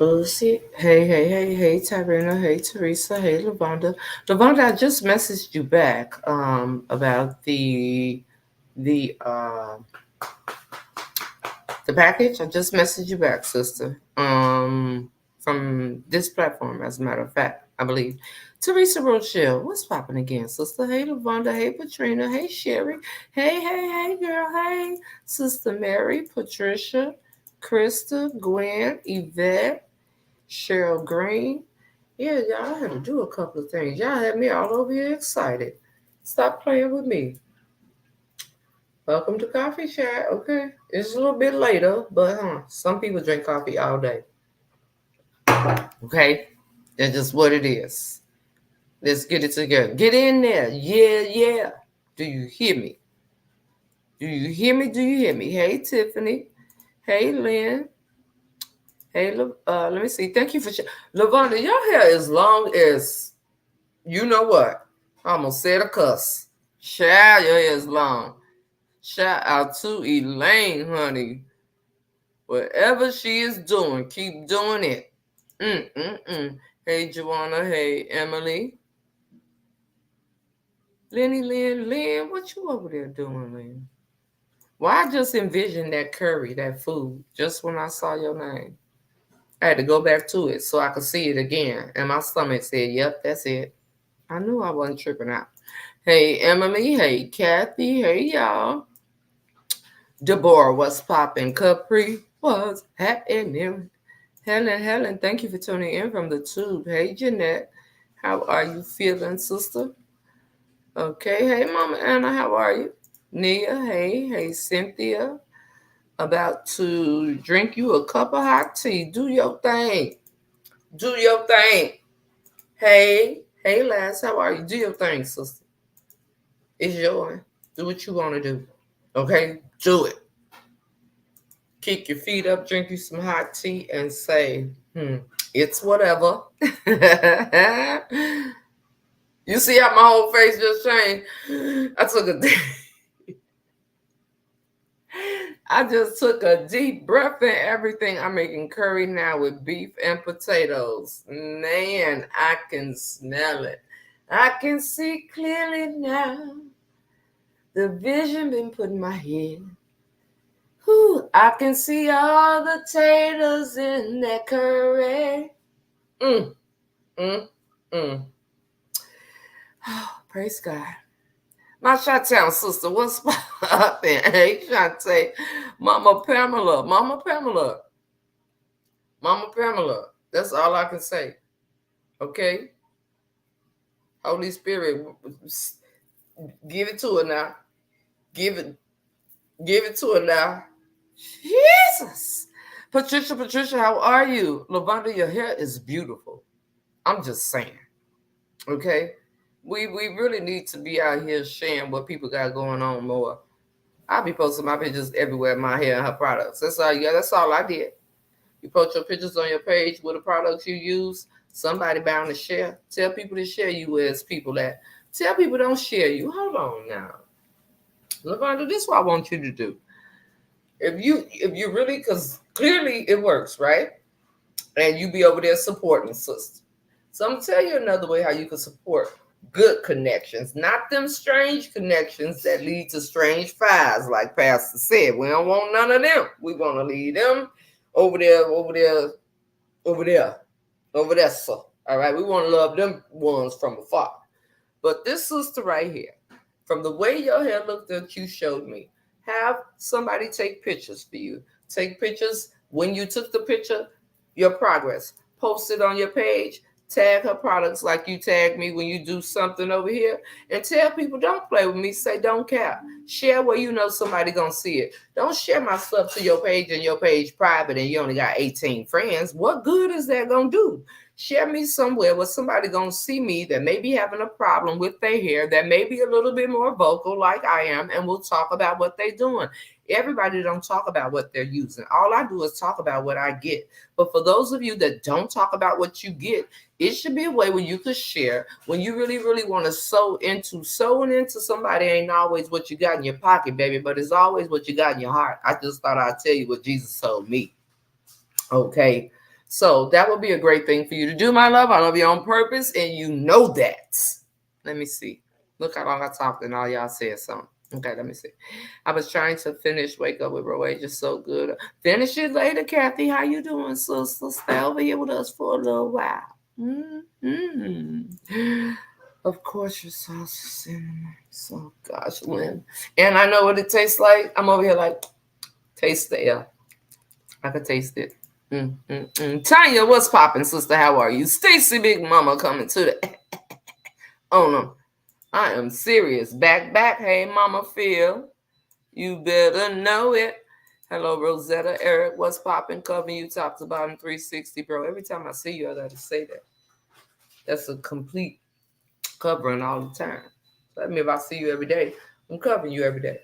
Lucy, hey, Tyrena, hey, Teresa, hey, Lavonda. Lavonda, I just messaged you back about the the package. I just messaged you back, sister. From this platform, as a matter of fact, I believe. Teresa Rochelle, what's popping again, sister? Hey, Lavonda, hey, Patrina, hey, Sherry, hey, girl, hey, Sister Mary, Patricia, Krista, Gwen, Yvette, Cheryl Green. Yeah, y'all had to do a couple of things. Y'all had me all over here excited. Stop playing with me. Welcome to Coffee Chat. Okay, it's a little bit later, but some people drink coffee all day. Okay, that's just what it is. Let's get it together. Get in there. Yeah. Do you hear me? Do you hear me? Do you hear me? Hey, Tiffany. Hey, Lynn. Hey, let me see. Thank you for Lavonda. Your hair is long as you know what. I almost said a cuss. Child, your hair is long. Shout out to Elaine, honey. Whatever she is doing, keep doing it. Hey, Joanna. Hey, Emily. Lynn, what you over there doing, Lynn? Well, I just envisioned that curry, that food, just when I saw your name. I had to go back to it so I could see it again. And my stomach said, yep, that's it. I knew I wasn't tripping out. Hey, Emily. Hey, Kathy. Hey, y'all. Deborah, what's popping? Capri, what's happening? Helen, thank you for tuning in from the tube. Hey, Jeanette, how are you feeling, sister? Okay, hey, Mama Anna, how are you? Nia, hey, Cynthia, about to drink you a cup of hot tea. Do your thing. Do your thing. Hey, lass, how are you? Do your thing, sister. It's yours. Do what you want to do. Okay, do it. Kick your feet up, drink you some hot tea, and say, it's whatever. You see how my whole face just changed? I just took a deep breath in everything. I'm making curry now with beef and potatoes. Man, I can smell it. I can see clearly now. The vision been put in my head. Whew, I can see all the taters in that curry. Mm, mm, mm. Oh, praise God. My Chi-Town sister, what's poppin'? Hey, Shantae. Mama Pamela. That's all I can say. Okay? Holy Spirit, give it to her now. Give it to her now. Jesus. Patricia, how are you? Lavonda, your hair is beautiful. I'm just saying. Okay? We really need to be out here sharing what people got going on more. I'll be posting my pictures everywhere, my hair and her products. That's all. Yeah, that's all I did. You post your pictures on your page with the products you use. Somebody bound to share. Tell people to share you as people that. Tell people don't share you. Hold on now, Lavonda. This is what I want you to do. If you really, because clearly it works, right? And you be over there supporting sister. So I'm gonna tell you another way how you can support good connections, not them strange connections that lead to strange fires, like Pastor said. We don't want none of them. We want to leave them over there, over there, so. All right, we want to love them ones from afar. But this sister right here, from the way your hair looked that you showed me, have somebody take pictures for you. Take pictures when you took the picture, your progress. Post it on your page. Tag her products like you tag me when you do something over here. And tell people don't play with me. Say don't cap. Share where you know somebody gonna see it. Don't share my stuff to your page and your page private and you only got 18 friends. What good is that gonna do? Share me somewhere where somebody gonna see me that may be having a problem with their hair, that may be a little bit more vocal like I am, and we'll talk about what they're doing. Everybody don't talk about what they're using. All I do is talk about what I get. But for those of you that don't talk about what you get, it should be a way where you could share when you really want to sowing into somebody ain't always what you got in your pocket, baby, but it's always what you got in your heart. I just thought I'd tell you what Jesus told me. Okay. So that would be a great thing for you to do, my love. I love you on purpose, and you know that. Let me see. Look how long I talked and all y'all said something. Okay, let me see. I was trying to finish Wake Up with Roe. Just so good. Finish it later, Kathy. How you doing, sister? Stay over here with us for a little while. Mm-hmm. Of course, your sauce is cinnamon. So, gosh, Lynn. And I know what it tastes like. I'm over here like, taste the air. I could taste it. Tanya, what's popping, sister? How are you? Stacy, Big Mama, coming to the owner. I am serious. Back. Hey, Mama Phil. You better know it. Hello, Rosetta. Eric, what's popping? Covering you top to bottom 360, bro. Every time I see you, I gotta say that. That's a complete covering all the time. So that means if I see you every day, I'm covering you every day.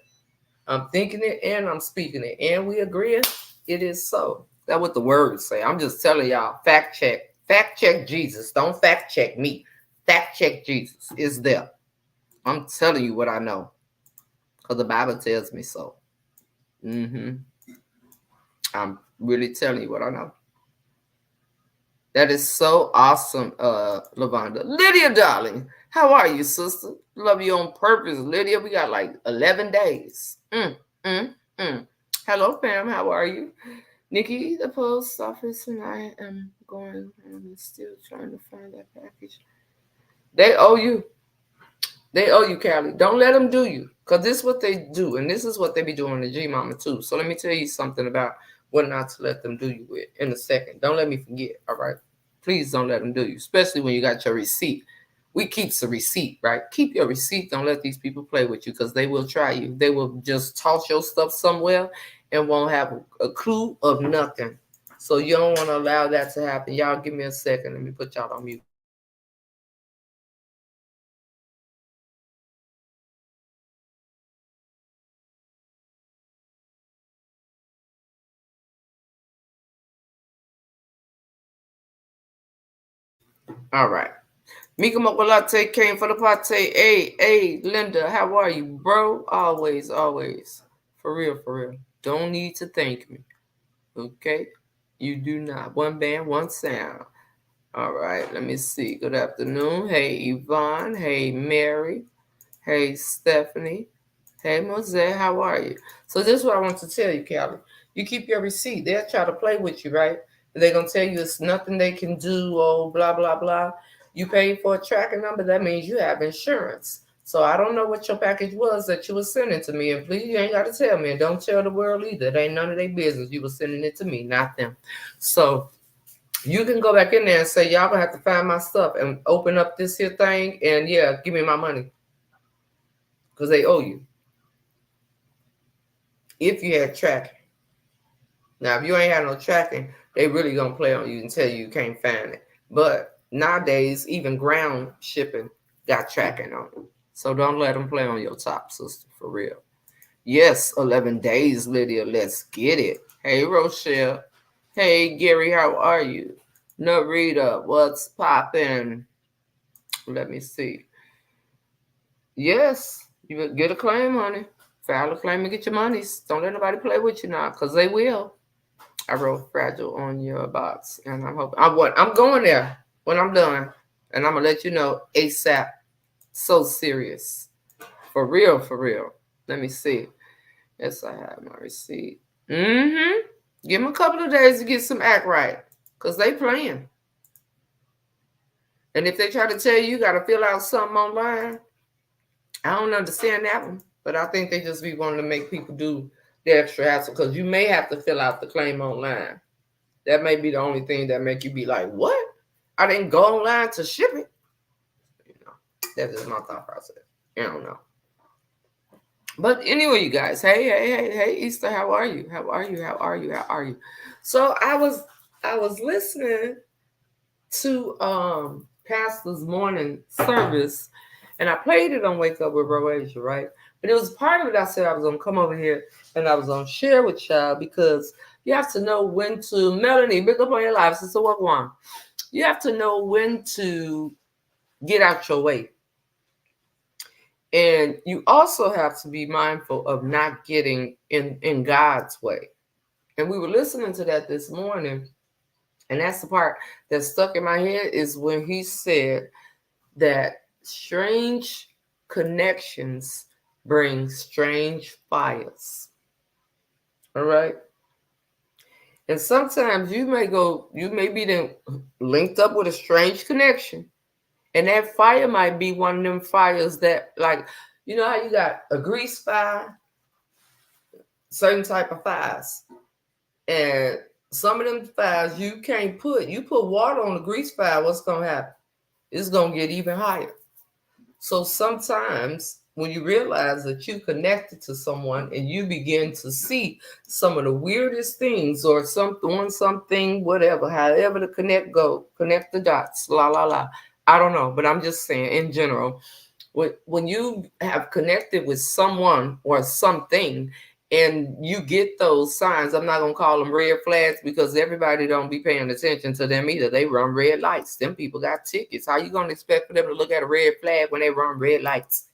I'm thinking it and I'm speaking it. And we agree it is so. That's what the words say. I'm just telling y'all, fact check. Fact check Jesus. Don't fact check me. Fact check Jesus is there. I'm telling you what I know. Because the Bible tells me so. I'm really telling you what I know. That is so awesome, Lavonda. Lydia, darling, how are you, sister? Love you on purpose, Lydia. We got like 11 days. Hello, fam. How are you? Nikki, the post office, and I am going. I'm still trying to find that package. They owe you. They owe you, Callie. Don't let them do you. Because this is what they do. And this is what they be doing to G Mama, too. So let me tell you something about what not to let them do you with in a second. Don't let me forget, all right? Please don't let them do you, especially when you got your receipt. We keep the receipt, right? Keep your receipt. Don't let these people play with you because they will try you. They will just toss your stuff somewhere and won't have a clue of nothing. So you don't want to allow that to happen. Y'all give me a second. Let me put y'all on mute. All right. Mika Mokolate came for the party. Hey, Linda, how are you, bro? Always. For real. Don't need to thank me. Okay? You do not. One band, one sound. All right, let me see. Good afternoon. Hey, Yvonne. Hey, Mary. Hey, Stephanie. Hey, Moselle, how are you? So this is what I want to tell you, Callie. You keep your receipt. They'll try to play with you, right? They're going to tell you it's nothing they can do, oh, blah, blah, blah. You paid for a tracking number. That means you have insurance. So I don't know what your package was that you were sending to me. And please, you ain't got to tell me. And don't tell the world either. It ain't none of their business. You were sending it to me, not them. So you can go back in there and say, y'all going to have to find my stuff and open up this here thing. And, yeah, give me my money. Because they owe you. If you had tracking. Now, if you ain't had no tracking, they really gonna play on you and tell you can't find it. But nowadays, even ground shipping got tracking on it. So don't let them play on your top, sister, for real. Yes, 11 days, Lydia. Let's get it. Hey, Rochelle. Hey, Gary, how are you? Narita, what's popping? Let me see. Yes, you get a claim, honey. File a claim and get your monies. Don't let nobody play with you now, because they will. I wrote fragile on your box, and I'm hoping I'm going there when I'm done, and I'm gonna let you know ASAP. So serious, for real. Let me see. Yes, I have my receipt. Give them a couple of days to get some act right, cause they playing. And if they try to tell you got to fill out something online, I don't understand that one. But I think they just be wanting to make people do the extra hassle because you may have to fill out the claim online. That may be the only thing that make you be like, what? I didn't go online to ship it. You know, that's just my thought process. I don't know. But anyway, you guys, hey, Easter, how are you? So I was listening to Pastor's morning service, and I played it on Wake Up with Roasia, right? But it was part of it I said I was gonna come over here and I was gonna share with y'all because you have to know when to, Melanie, big up on your life, Sister Wagwan. You have to know when to get out your way. And you also have to be mindful of not getting in God's way. And we were listening to that this morning. And that's the part that stuck in my head, is when he said that strange connections bring strange fires. All right. And sometimes you may be then linked up with a strange connection. And that fire might be one of them fires that, like, you know how you got a grease fire, certain type of fires. And some of them fires you can't you put water on the grease fire, what's going to happen? It's going to get even higher. So sometimes when you realize that you connected to someone and you begin to see some of the weirdest things, or something, whatever, however to connect the dots, la, la, la. I don't know, but I'm just saying in general, when you have connected with someone or something and you get those signs, I'm not going to call them red flags because everybody don't be paying attention to them either. They run red lights. Them people got tickets. How you going to expect for them to look at a red flag when they run red lights?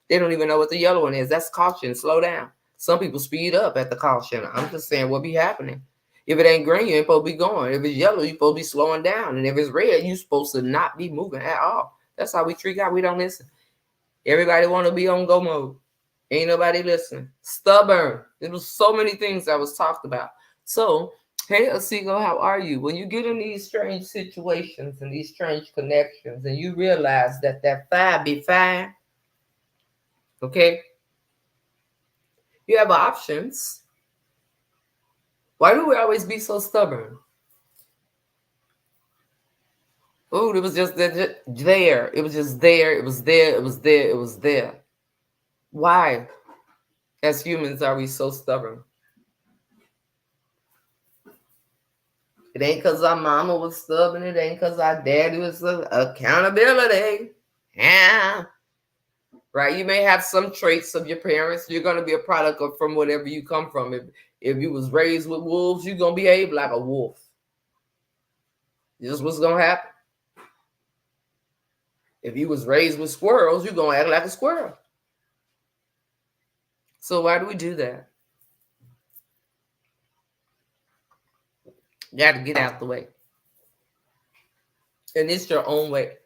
They don't even know what the yellow one is. That's caution. Slow down. Some people speed up at the caution. I'm just saying what be happening. If it ain't green, you ain't supposed to be going. If it's yellow, you're supposed to be slowing down. And if it's red, you're supposed to not be moving at all. That's how we treat God. We don't listen. Everybody want to be on go mode. Ain't nobody listening. Stubborn. There was so many things that was talked about. So, hey, Asigo, how are you? When you get in these strange situations and these strange connections and you realize that fire be fine, okay? You have options. Why do we always be so stubborn? Oh, it was just there. It was just there. It was there. It was there. It was there. Why, as humans, are we so stubborn? It ain't because our mama was stubborn. It ain't because our daddy was accountability. Yeah. Right? You may have some traits of your parents. You're going to be a product of from whatever you come from. If you was raised with wolves, you're going to behave like a wolf. This is what's going to happen. If you was raised with squirrels, you're going to act like a squirrel. So why do we do that? You got to get out the way. And it's your own way.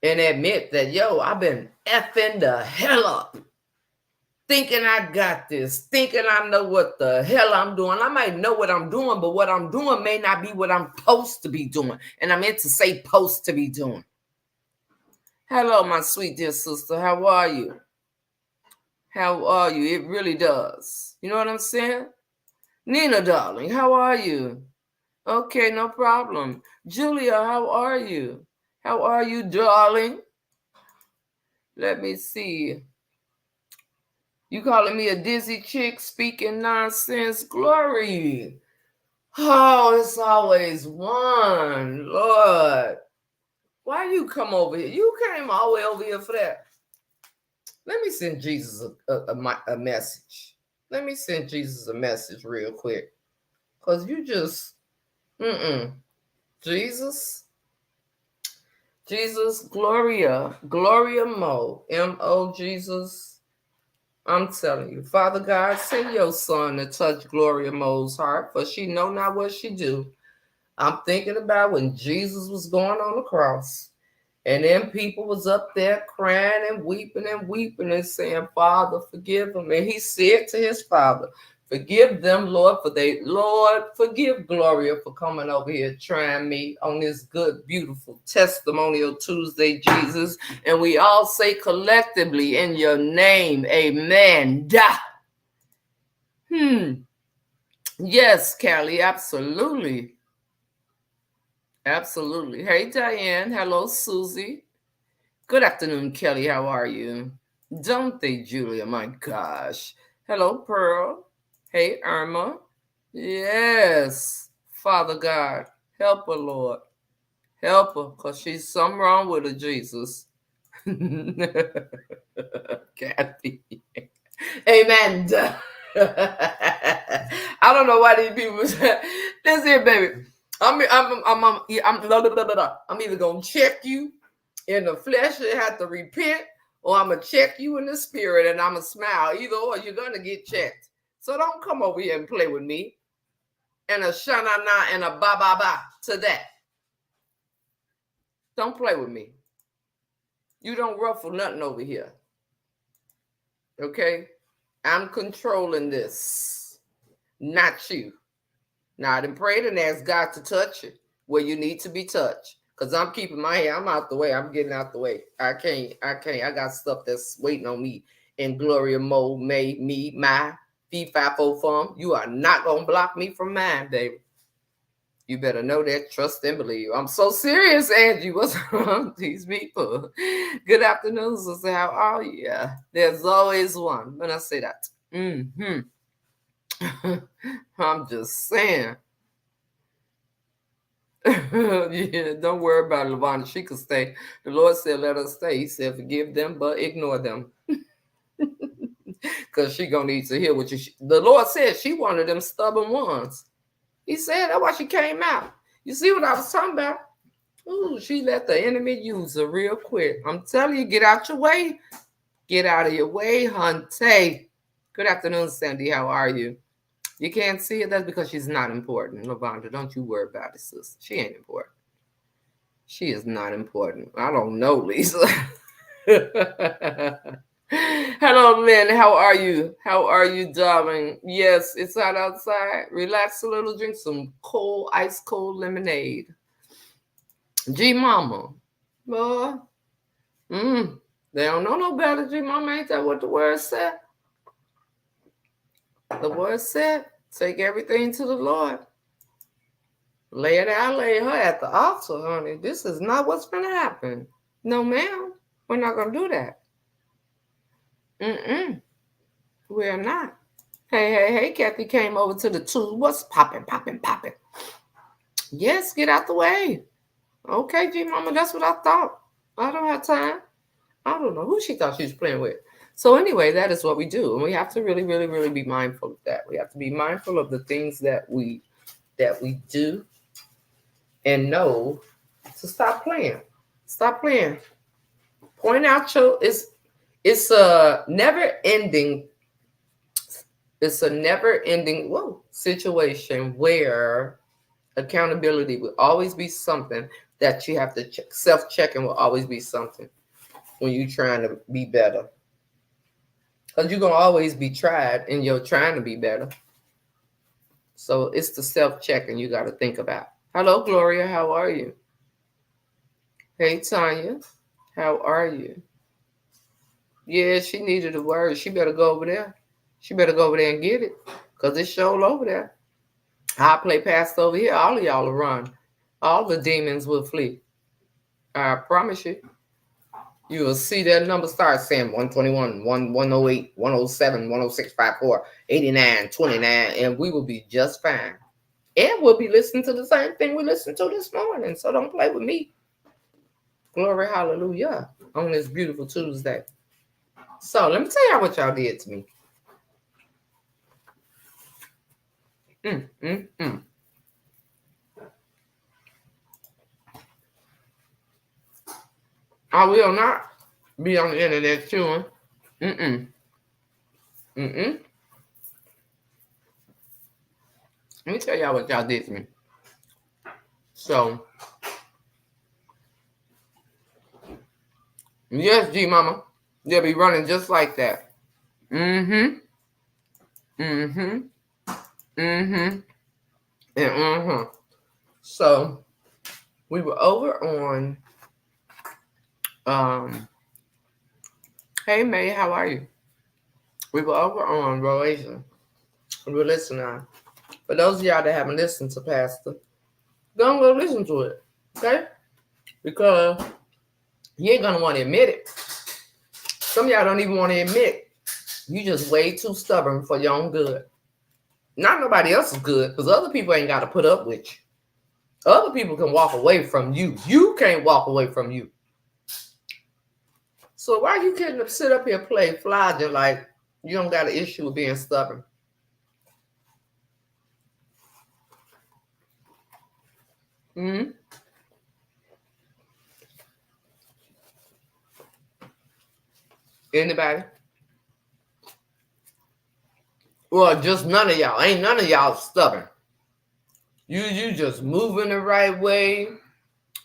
And admit that, yo, I've been effing the hell up. Thinking I got this. Thinking I know what the hell I'm doing. I might know what I'm doing, but what I'm doing may not be what I'm supposed to be doing. And I meant to say supposed to be doing. Hello, my sweet dear sister. How are you? How are you? It really does. You know what I'm saying? Nina, darling, how are you? Okay, no problem. Julia, how are you? How are you, darling? Let me see. You calling me a dizzy chick speaking nonsense? Glory. Oh, it's always one. Lord. Why you come over here? You came all the way over here for that. Let me send Jesus a message. Let me send Jesus a message real quick. Because you just, Jesus, Gloria Mo, M-O, Jesus. I'm telling you, Father God, send your son to touch Gloria Mo's heart, for she know not what she do. I'm thinking about when Jesus was going on the cross, and then people was up there crying and weeping and saying, Father, forgive them. And he said to his Father, forgive them, Lord, forgive Gloria for coming over here trying me on this good, beautiful testimonial Tuesday, Jesus. And we all say collectively in your name, amen. Yes, Callie, absolutely. Absolutely. Hey, Diane. Hello, Susie. Good afternoon, Kelly. How are you? Don't they, Julia? My gosh. Hello, Pearl. Hey, Irma. Yes. Father God, help her, Lord. Help her, because she's something wrong with her, Jesus. Kathy. Amen. I don't know why these people say, that's it, baby. I'm either gonna check you in the flesh and have to repent, or I'm gonna check you in the spirit and I'm gonna smile. Either or, you're gonna get checked. So don't come over here and play with me. and a sha-na-na and a ba-ba-ba to that. Don't play with me. You don't ruffle nothing over here. Okay? I'm controlling this, not you. Now, I done prayed and asked God to touch you where you need to be touched. Because I'm keeping my hair. I'm out the way. I'm getting out the way. I can't. I got stuff that's waiting on me in Gloria mode, my, fee, fi, fo, fum. You are not going to block me from mine, baby. You better know that, trust and believe. I'm so serious, Angie. What's wrong with these people? Good afternoon, sister. How are you? Yeah, there's always one when I say that. I'm just saying. Yeah, don't worry about Lavonda. She could stay. The Lord said, let her stay. He said, forgive them, but ignore them. Because she going to need to hear what you... The Lord said she wanted them stubborn ones. He said that's why she came out. You see what I was talking about? Ooh, she let the enemy use her real quick. I'm telling you, get out your way. Get out of your way, hunty. Good afternoon, Sandy. How are you? You can't see it. That's because she's not important. Lavonda, don't you worry about it, sis. She ain't important. She is not important. I don't know, Lisa. Hello, Lynn. How are you? How are you, darling? Yes, it's hot outside. Relax a little. Drink some cold, ice cold lemonade. G Mama. Boy. They don't know no better, G Mama. Ain't that what the word said? The word said, take everything to the Lord. Lay it out, lay her at the altar, honey. This is not what's going to happen. No, ma'am. We're not going to do that. We're not. Hey, Kathy came over to the tube. What's popping? Yes, get out the way. Okay, G Mama, that's what I thought. I don't have time. I don't know who she thought she was playing with. So anyway, that is what we do. And we have to really, really, really be mindful of that. We have to be mindful of the things that we do and know to stop playing. Stop playing. Point out your it's a never ending situation where accountability will always be something that you have to check. Self-checking will always be something when you're trying to be better. Because you're going to always be tried in your trying to be better. So it's the self-checking you got to think about. Hello, Gloria. How are you? Hey, Tanya. How are you? Yeah, she needed a word. She better go over there. She better go over there and get it. Because it's shown over there. I play past over here. All of y'all will run. All the demons will flee. I promise you. You will see that number start saying 121, 108, 107, 106, 54, 89, 29, and we will be just fine. And we'll be listening to the same thing we listened to this morning. So don't play with me. Glory, hallelujah, on this beautiful Tuesday. So let me tell y'all what y'all did to me. I will not be on the internet chewing. Let me tell y'all what y'all did to me. So, yes, G Mama, they'll be running just like that. So, we were over on, hey May, how are you? We were over on Roasia. We were listening. For those of y'all that haven't listened to Pastor, don't go listen to it, okay? Because you ain't gonna want to admit it. Some of y'all don't even want to admit you just way too stubborn for your own good. Not nobody else's good, because other people ain't got to put up with you. Other people can walk away from you. You can't walk away from you. So why you couldn't sit up here and play Flogger like you don't got an issue with being stubborn? Anybody? Well, just none of y'all. Ain't none of y'all stubborn. You just moving the right way.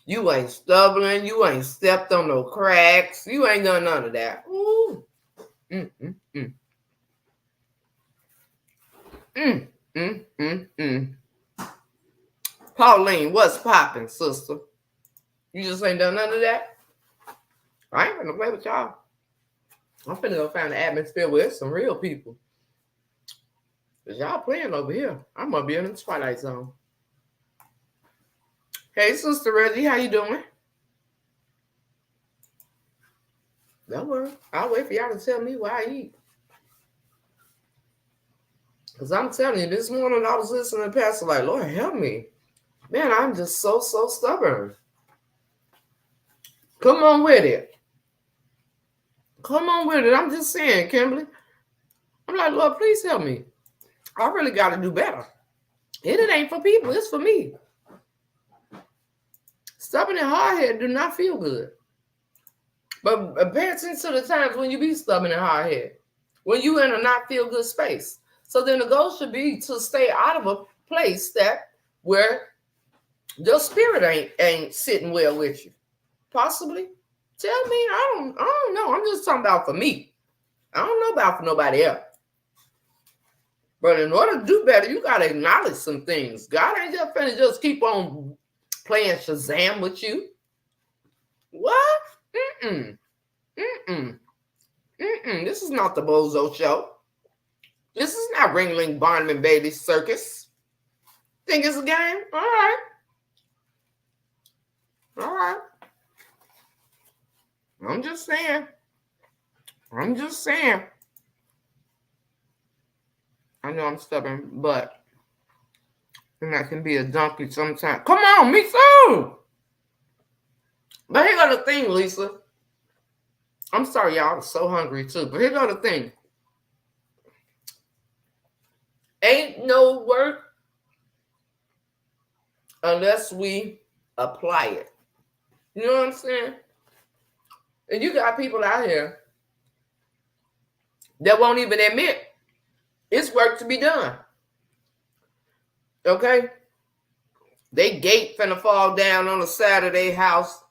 You ain't stumbling. You ain't stepped on no cracks. You ain't done none of that. Ooh. Mm, mm, mm. Mm, mm, mm, mm. Pauline, what's popping, sister? You just ain't done none of that? I ain't gonna play with y'all. I'm finna go find an atmosphere with some real people. Cause y'all playing over here. I'm gonna be in the Twilight Zone. Hey, Sister Reggie, how you doing? Don't worry. I'll wait for y'all to tell me why I eat. Because I'm telling you, this morning I was listening to Pastor like, Lord, help me. Man, I'm just so stubborn. Come on with it. Come on with it. I'm just saying, Kimberly. I'm like, Lord, please help me. I really got to do better. It ain't for people. It's for me. Stubborn and hard-headed do not feel good. But pay attention to the times when you be stubborn and hard-headed. When you in a not feel good space. So then the goal should be to stay out of a place that where your spirit ain't sitting well with you. Possibly. Tell me. I don't know. I'm just talking about for me. I don't know about for nobody else. But in order to do better, you gotta acknowledge some things. God ain't just finna just keep on playing Shazam with you. What? This is not the Bozo Show. This is not Ringling Barnum and Bailey Circus. Think it's a game? All right. All right. I'm just saying. I know I'm stubborn, but and I can be a donkey sometimes. Come on, me too. But here go the thing, Lisa. I'm sorry, y'all. I'm so hungry too. But here go the thing. Ain't no work unless we apply it. You know what I'm saying? And you got people out here that won't even admit it's work to be done. Okay? They gate finna fall down on the side of their house.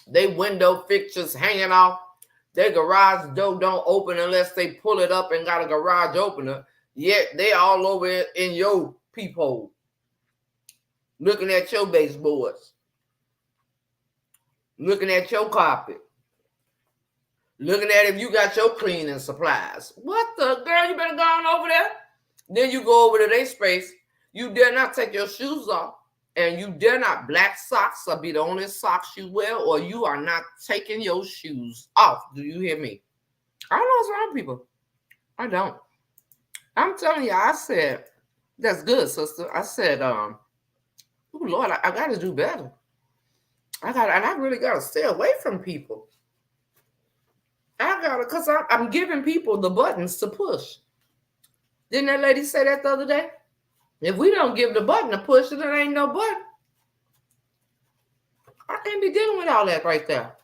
They window fixtures hanging off. Their garage door don't open unless they pull it up and got a garage opener. Yet they all over in your peephole. Looking at your baseboards. Looking at your carpet. Looking at if you got your cleaning supplies. What the girl, you better go on over there. Then you go over to their space. You dare not take your shoes off. And you dare not black socks or be the only socks you wear, or you are not taking your shoes off. Do you hear me? I don't know what's wrong with people. I don't. I'm telling you, I said, that's good, sister. I said, oh Lord, I got to do better. And I really got to stay away from people. Because I'm giving people the buttons to push. Didn't that lady say that the other day? If we don't give the button to push, then there ain't no button. I can't be dealing with all that right there.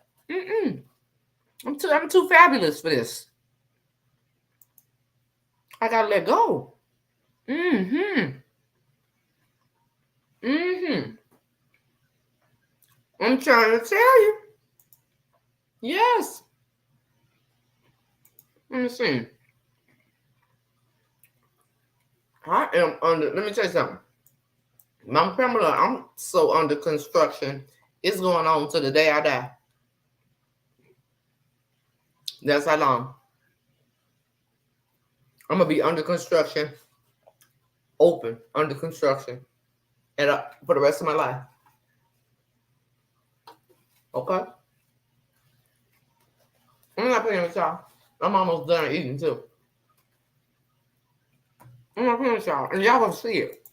I'm too fabulous for this. I gotta let go. I'm trying to tell you. Yes. Let me see. I am under, let me tell you something. My Pamela, I'm so under construction. It's going on to the day I die. That's how long. I'm going to be under construction, open, under construction, and for the rest of my life. Okay? I'm not playing with y'all. I'm almost done eating, too. I'm not playing with y'all. And y'all going to see it.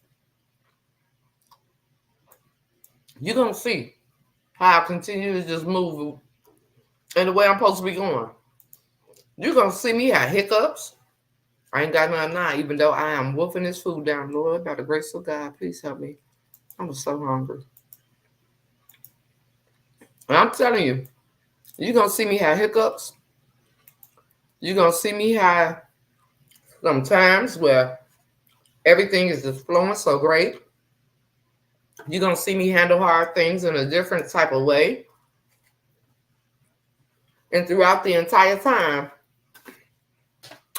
You're going to see how I continue to just move and the way I'm supposed to be going. You're going to see me have hiccups. I ain't got none now, even though I am wolfing this food down. Lord, by the grace of God, please help me. I'm so hungry. And I'm telling you, you're going to see me have hiccups. You're going to see me have some times where everything is just flowing so great. You're going to see me handle hard things in a different type of way. And throughout the entire time,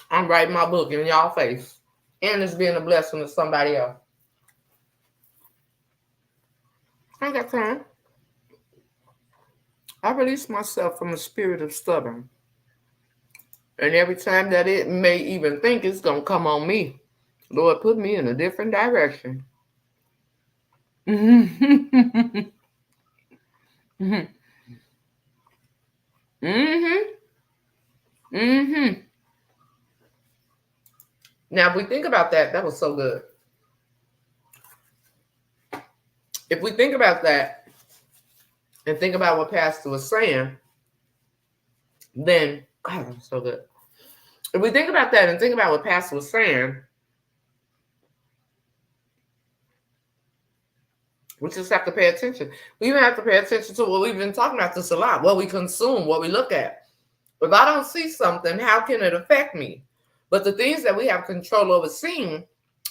I'm writing my book in y'all face. And it's being a blessing to somebody else. I ain't got time. I release myself from a spirit of stubborn. And every time that it may even think it's going to come on me, Lord, put me in a different direction. Mm-hmm. Mm-hmm. Mm-hmm. Now, if we think about that, that was so good. If we think about that and think about what Pastor was saying, then, God, that was so good. If we think about that and think about what Pastor was saying, we just have to pay attention. We even have to pay attention to what we've been talking about this a lot, what we consume, what we look at. If I don't see something, how can it affect me? But the things that we have control over seeing,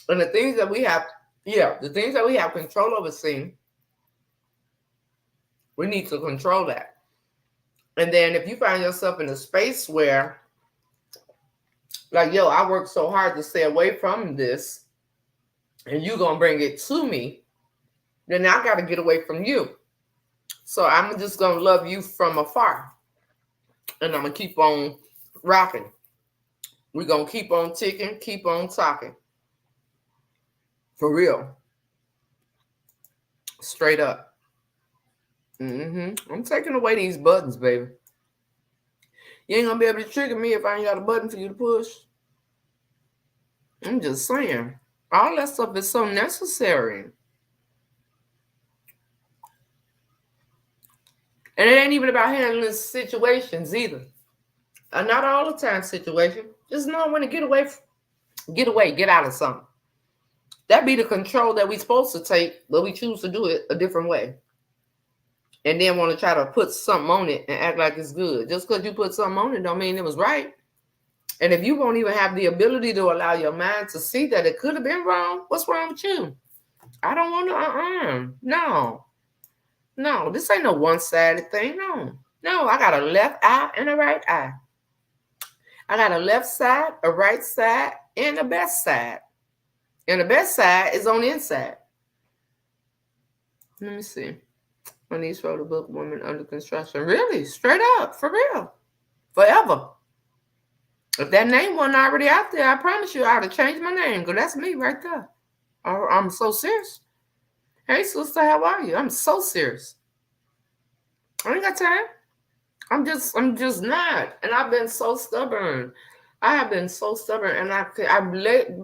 and the things that we have, the things that we have control over seeing, we need to control that. And then if you find yourself in a space where, like, yo, I worked so hard to stay away from this, and you're going to bring it to me, then I got to get away from you. So I'm just going to love you from afar. And I'm going to keep on rocking. We're going to keep on ticking, keep on talking. For real. Straight up. I'm taking away these buttons, baby. You ain't going to be able to trigger me if I ain't got a button for you to push. I'm just saying. All that stuff is so necessary. And it ain't even about handling situations either. Not all the time situation. Just know when to get away, get out of something. That be the control that we supposed to take, but we choose to do it a different way. And then want to try to put something on it and act like it's good. Just because you put something on it don't mean it was right. And if you won't even have the ability to allow your mind to see that it could have been wrong, what's wrong with you? I don't want to, No, this ain't no one-sided thing, No, I got a left eye and a right eye. I got a left side, a right side, and a best side. And the best side is on the inside. Let me see. My niece wrote a book, Women Under Construction. Really? Straight up. For real. Forever. If that name wasn't already out there, I promise you I would have changed my name, because that's me right there. I'm so serious. Hey, sister, how are you? I'm so serious. I ain't got time. I'm just not. And I've been so stubborn. I have been so stubborn. And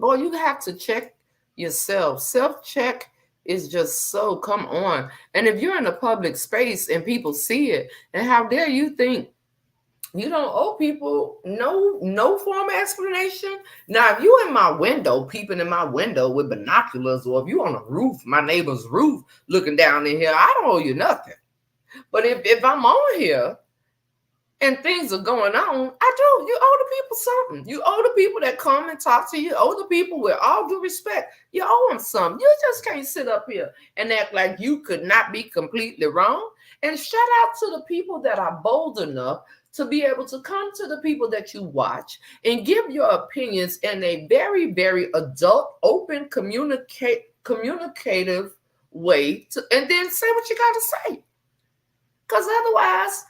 boy, you have to check yourself. Self-check is just so, come on. And if you're in a public space and people see it, and how dare you think you don't owe people no form of explanation? Now, if you in my window, peeping in my window with binoculars, or if you on a roof, my neighbor's roof, looking down in here, I don't owe you nothing. But if I'm on here and things are going on, I do. You owe the people something. You owe the people that come and talk to you. You owe the people, with all due respect, you owe them something. You just can't sit up here and act like you could not be completely wrong. And shout out to the people that are bold enough to be able to come to the people that you watch and give your opinions in a very, very adult, open, communicative way, and then say what you got to say. Because otherwise,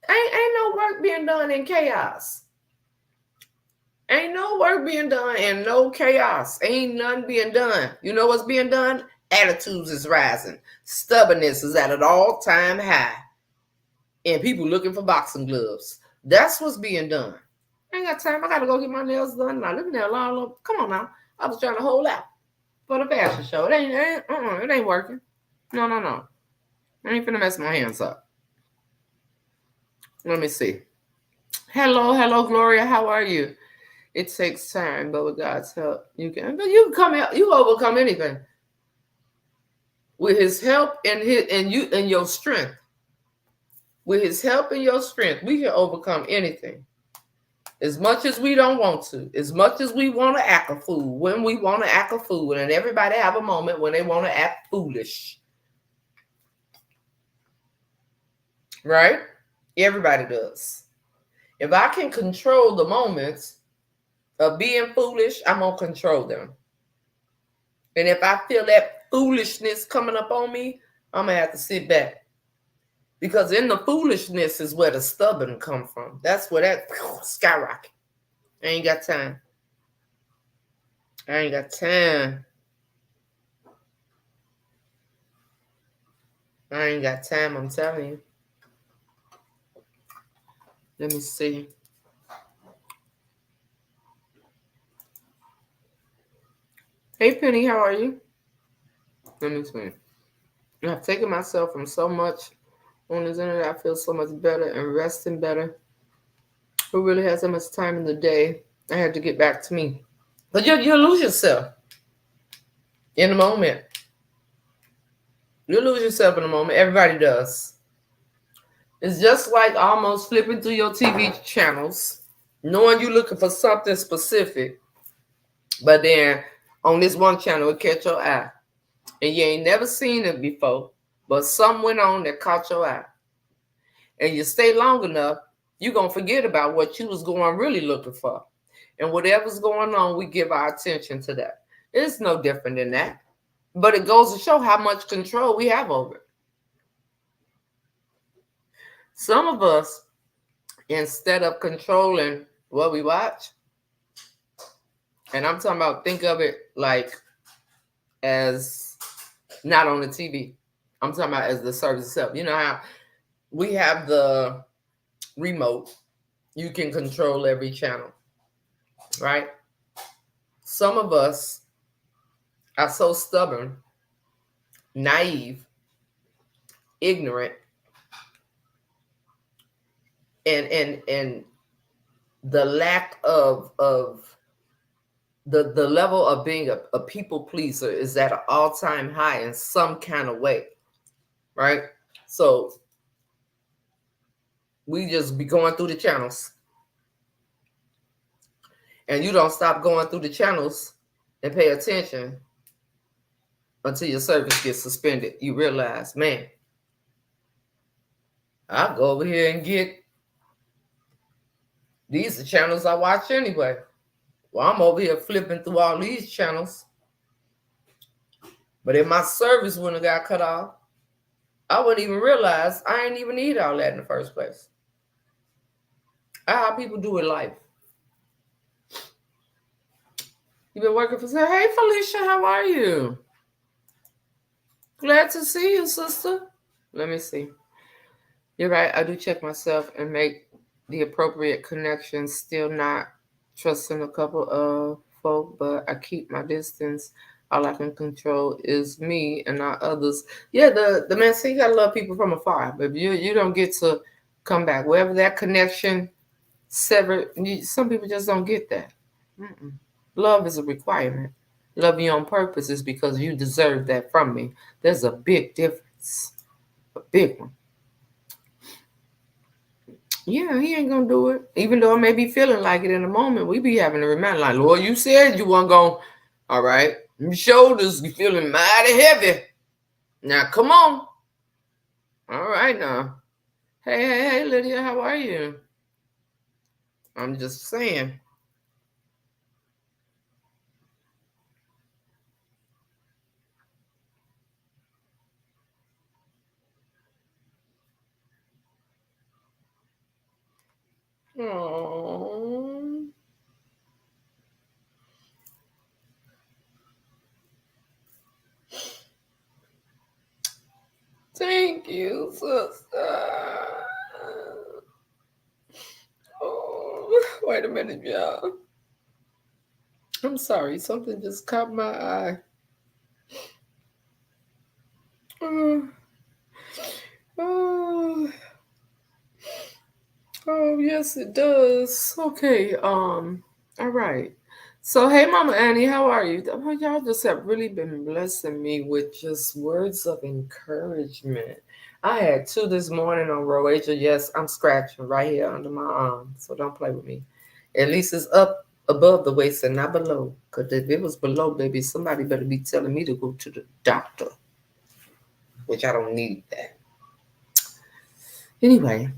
ain't no work being done in chaos. Ain't no work being done in no chaos. Ain't nothing being done. You know what's being done? Attitudes is rising. Stubbornness is at an all-time high. And people looking for boxing gloves. That's what's being done. I ain't got time. I got to go get my nails done. My living nail all over. Come on now. I was trying to hold out for the fashion show. It ain't working. No. I ain't finna mess my hands up. Let me see. Hello, Gloria. How are you? It takes time, but with God's help, you can come out. You overcome anything with His help and your strength. With His help and your strength, we can overcome anything. As much as we don't want to, as much as we want to act a fool, when we want to act a fool, and everybody have a moment when they want to act foolish. right? Everybody does. If I can control the moments of being foolish, I'm going to control them. And if I feel that foolishness coming up on me, I'm going to have to sit back. Because in the foolishness is where the stubborn come from. That's where that skyrocket. I ain't got time. I ain't got time. I ain't got time, I'm telling you. Let me see. Hey, Penny, how are you? Let me see. I've taken myself from so much on this internet. I feel so much better and resting better. Who really has so much time in the day? I had to get back to me. But you lose yourself in the moment. You lose yourself in the moment. Everybody does. It's just like almost flipping through your TV channels, knowing you're looking for something specific, but then on this one channel it catch your eye. And you ain't never seen it before, but something went on that caught your eye. And you stay long enough, you're going to forget about what you was going really looking for. And whatever's going on, we give our attention to that. It's no different than that. But it goes to show how much control we have over it. Some of us, instead of controlling what we watch, and I'm talking about, think of it like as not on the TV. I'm talking about as the service itself. You know how we have the remote, you can control every channel, right? Some of us are so stubborn, naive, ignorant, and the lack of the level of being a people pleaser is at an all-time high in some kind of way, right? So we just be going through the channels, and you don't stop going through the channels and pay attention until your service gets suspended. You realize, man, I'll go over here and get these are channels I watch anyway. Well, I'm over here flipping through all these channels. But if my service wouldn't have got cut off, I wouldn't even realize I ain't even need all that in the first place. That's how people do in life. You've been working for some. Hey, Felicia, how are you? Glad to see you, sister. Let me see. You're right. I do check myself and make the appropriate connections. Still not trusting a couple of folk, but I keep my distance. All I can control is me and not others. Yeah, the man said you gotta love people from afar, but you don't get to come back. Wherever that connection severed, some people just don't get that. Mm-mm. Love is a requirement. Love you on purpose is because you deserve that from me. There's a big difference, a big one. Yeah, he ain't gonna do it. Even though I may be feeling like it in the moment, we be having to remind, like, Lord, you said you weren't gonna. All right, your shoulders, you feeling mighty heavy. Now, come on. All right, now. Hey, Lydia, how are you? I'm just saying. Oh, thank you, sister. Oh, wait a minute, y'all. I'm sorry, something just caught my eye. Oh, oh, oh, yes, it does. Okay, all right. So, hey, Mama Annie, how are you? Oh, y'all just have really been blessing me with just words of encouragement. I had two this morning on Roasia. Yes, I'm scratching right here under my arm, so don't play with me. At least it's up above the waist and not below. Because if it was below, baby, somebody better be telling me to go to the doctor, which I don't need that. Anyway,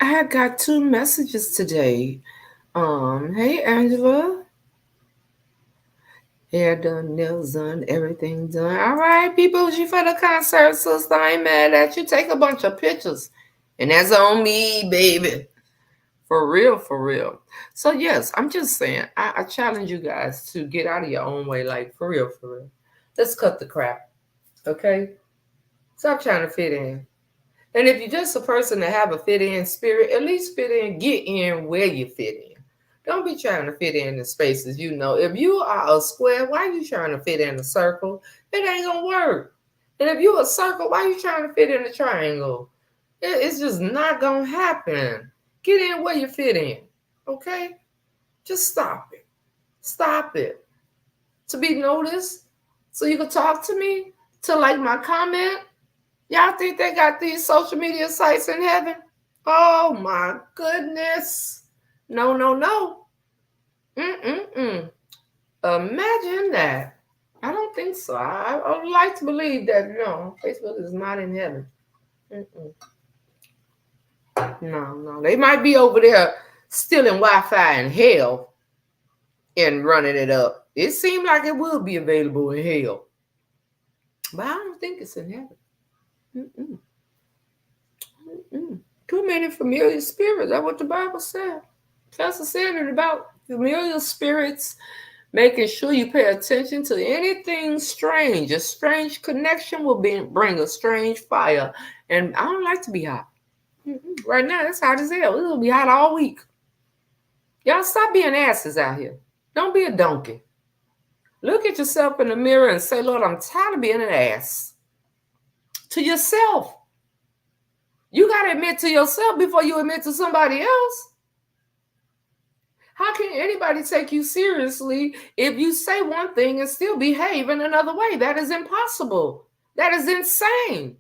I had got 2 messages today. Hey Angela. Hair done, nails done, everything done. All right, people, you for the concert, sister. I ain't mad at you. Take a bunch of pictures. And that's on me, baby. For real, for real. So, yes, I'm just saying, I challenge you guys to get out of your own way. Like, for real, for real. Let's cut the crap. Okay? Stop trying to fit in. And if you're just a person that have a fit in spirit, at least fit in, get in where you fit in. Don't be trying to fit in spaces you know. If you are a square, why are you trying to fit in a circle? It ain't gonna work. And if you a circle, why are you trying to fit in a triangle? It's just not gonna happen. Get in where you fit in. Okay? Just stop it. Stop it. To be noticed, so you can talk to me, to like my comment. Y'all think they got these social media sites in heaven? Oh my goodness. No, no, no. Mm-mm-mm. Imagine that. I don't think so. I would like to believe that, no, Facebook is not in heaven. Mm-mm. No, no. They might be over there stealing Wi-Fi in hell and running it up. It seemed like it will be available in hell. But I don't think it's in heaven. Mm-mm. Mm-mm. Too many familiar spirits. That's what the Bible said. Pastor said it about familiar spirits, making sure you pay attention to anything strange. A strange connection will bring a strange fire. And I don't like to be hot. Right now, it's hot as hell. It'll be hot all week. Y'all stop being asses out here. Don't be a donkey. Look at yourself in the mirror and say, Lord, I'm tired of being an ass. To yourself. You got to admit to yourself before you admit to somebody else. How can anybody take you seriously if you say one thing and still behave in another way? That is impossible. That is insane.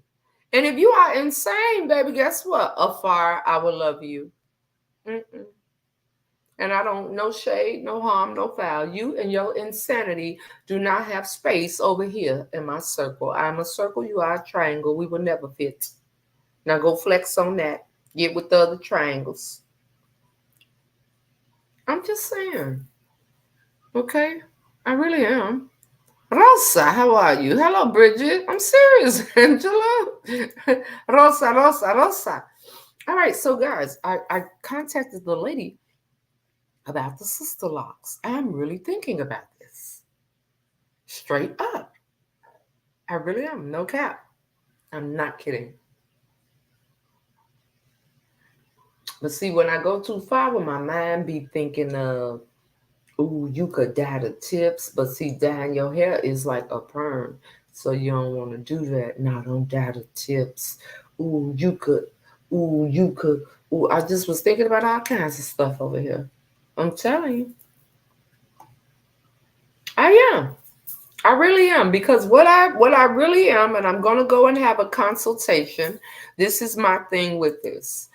And if you are insane, baby, guess what? Afar, I will love you. Mm-mm. And I don't, no shade, no harm, no foul. You and your insanity do not have space over here in my circle. I'm a circle, you are a triangle. We will never fit. Now go flex on that. Get with the other triangles. I'm just saying. Okay? I really am. Rosa, how are you? Hello, Bridget. I'm serious, Angela. Rosa, Rosa, Rosa. All right, so guys, I contacted the lady about the sister locks. I'm really thinking about this. Straight up. I really am. No cap. I'm not kidding. But see, when I go too far with my mind, be thinking of, ooh, you could dye the tips, but see, dyeing your hair is like a perm. So you don't want to do that. No, don't dye the tips. Ooh, you could. Ooh, you could. Ooh, I just was thinking about all kinds of stuff over here. I'm telling you. I am. I really am, because what I really am, and I'm gonna go and have a consultation. This is my thing with this.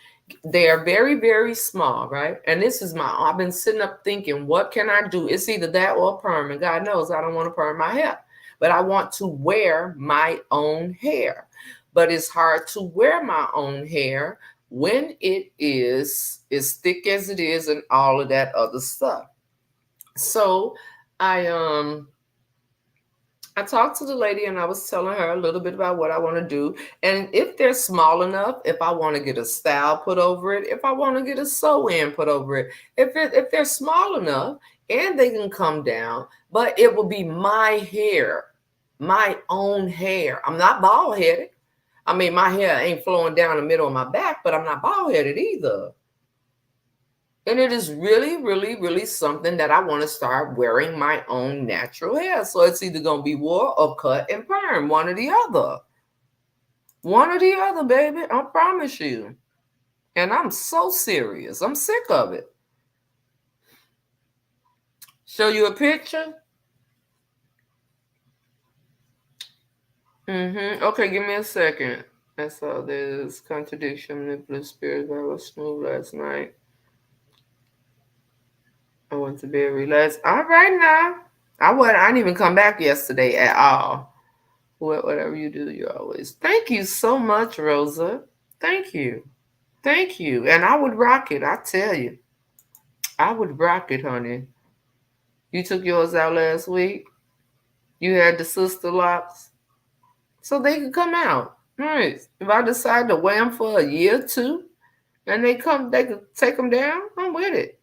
They are very, very small, right? And this is I've been sitting up thinking, what can I do? It's either that or perm. And God knows I don't want to perm my hair, but I want to wear my own hair. But it's hard to wear my own hair when it is as thick as it is and all of that other stuff. So I I talked to the lady and I was telling her a little bit about what I want to do. And if they're small enough, if I want to get a style put over it, if I want to get a sew-in put over it, if they're small enough and they can come down, but it will be my hair, my own hair. I'm not bald-headed. I mean, my hair ain't flowing down the middle of my back, but I'm not bald-headed either. And it is really, really, really something that I want to start wearing my own natural hair. So it's either going to be wool or cut and perm, one or the other. One or the other, baby. I promise you. And I'm so serious. I'm sick of it. Show you a picture? Okay, give me a second. I saw this contradiction, manipulative spirit. I was smooth last night. I went to bed relaxed. All right now. I didn't even come back yesterday at all. Whatever you do, you always. Thank you so much, Rosa. Thank you. Thank you. And I would rock it. I tell you. I would rock it, honey. You took yours out last week. You had the sister locks. So they could come out. Right. If I decide to wear them for a year or two and they could take them down, I'm with it.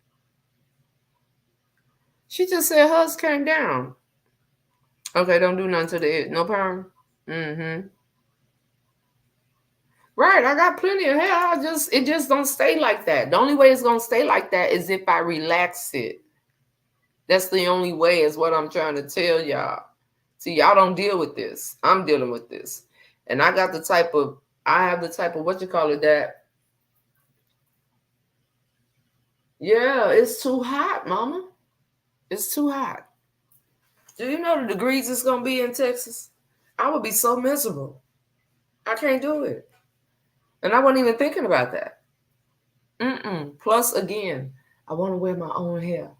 She just said hers came down. Okay, don't do nothing to the edge. No perm. Mm-hmm. Right, I got plenty of hair. It just don't stay like that. The only way it's gonna stay like that is if I relax it. That's the only way, is what I'm trying to tell y'all. See, y'all don't deal with this. I'm dealing with this. And I have the type of what you call it, that yeah, it's too hot, mama. It's too hot. Do you know the degrees it's gonna be in Texas? I would be so miserable. I can't do it. And I wasn't even thinking about that. Plus, again, I want to wear my own hair.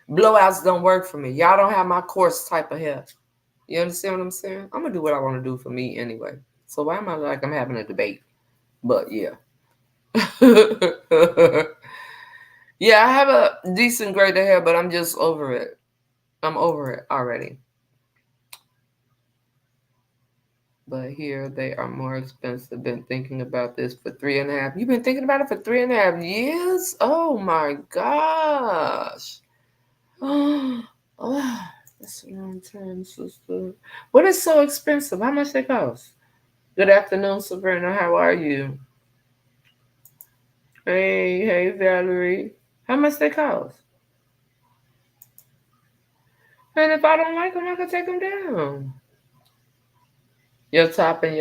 Blowouts don't work for me. Y'all don't have my coarse type of hair. You understand what I'm saying? I'm gonna do what I want to do for me anyway. So why am I like I'm having a debate? But yeah. Yeah, I have a decent grade of hair, but I'm just over it. I'm over it already. But here they are more expensive. Been thinking about this for 3.5. You've been thinking about it for 3.5 years? Oh my gosh. Oh, that's a long time, sister. What is so expensive? How much they cost? Good afternoon, Sabrina. How are you? Hey, Valerie. How much they cost? And if I don't like them, I can take them down. Your top and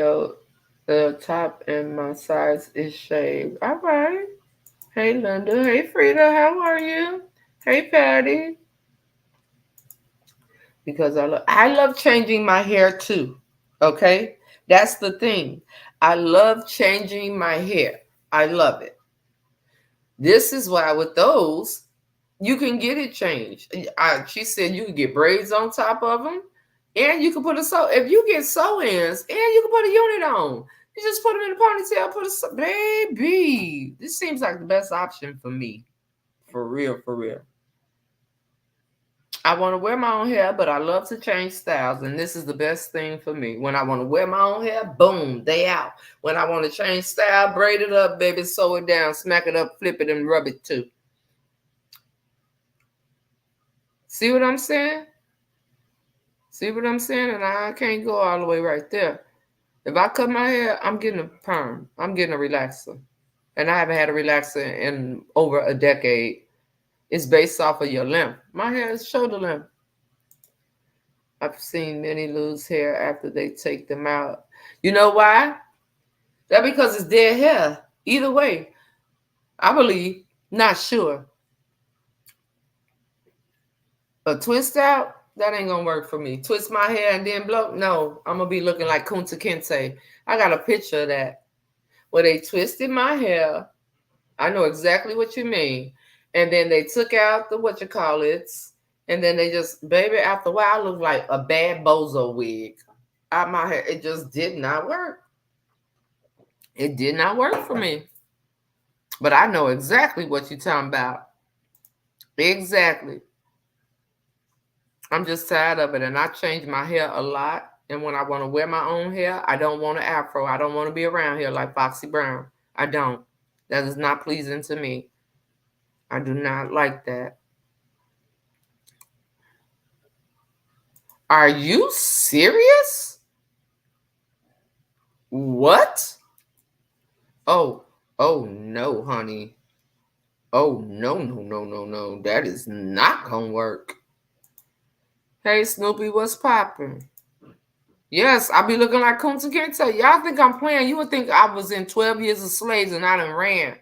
the top and my size is shaved. All right. Hey, Linda. Hey, Frida. How are you? Hey, Patty. Because I love changing my hair too. Okay? That's the thing. I love changing my hair. I love it. This is why with those, you can get it changed. She said you can get braids on top of them, and you can put if you get sew-ins, and you can put a unit on. You just put them in a ponytail, baby. This seems like the best option for me. For real, for real. I want to wear my own hair, but I love to change styles, and this is the best thing for me. When I want to wear my own hair, boom, they out. When I want to change style, braid it up, baby, sew it down, smack it up, flip it, and rub it too. See what I'm saying? See what I'm saying? And I can't go all the way right there. If I cut my hair, I'm getting a perm. I'm getting a relaxer. And I haven't had a relaxer in over a decade. It's based off of your length. My hair is shoulder length. I've seen many lose hair after they take them out. You know why? That because it's dead hair. Either way, I believe, not sure. A twist out, that ain't gonna work for me. Twist my hair and then blow? No, I'm gonna be looking like Kunta Kinte. I got a picture of that where they twisted my hair. I know exactly what you mean. And then they took out the and then they just, baby, after a while, I look like a bad bozo wig. Out my hair, it just did not work. It did not work for me. But I know exactly what you're talking about. Exactly. I'm just tired of it. And I change my hair a lot. And when I want to wear my own hair, I don't want an afro. I don't want to be around here like Foxy Brown. I don't. That is not pleasing to me. I do not like that. Are you serious? What? Oh no, honey. Oh no. That is not gonna work. Hey Snoopy, what's popping? Yes, I be looking like Kunta Kinte. Y'all think I'm playing? You would think I was in 12 Years a Slave and I done ran.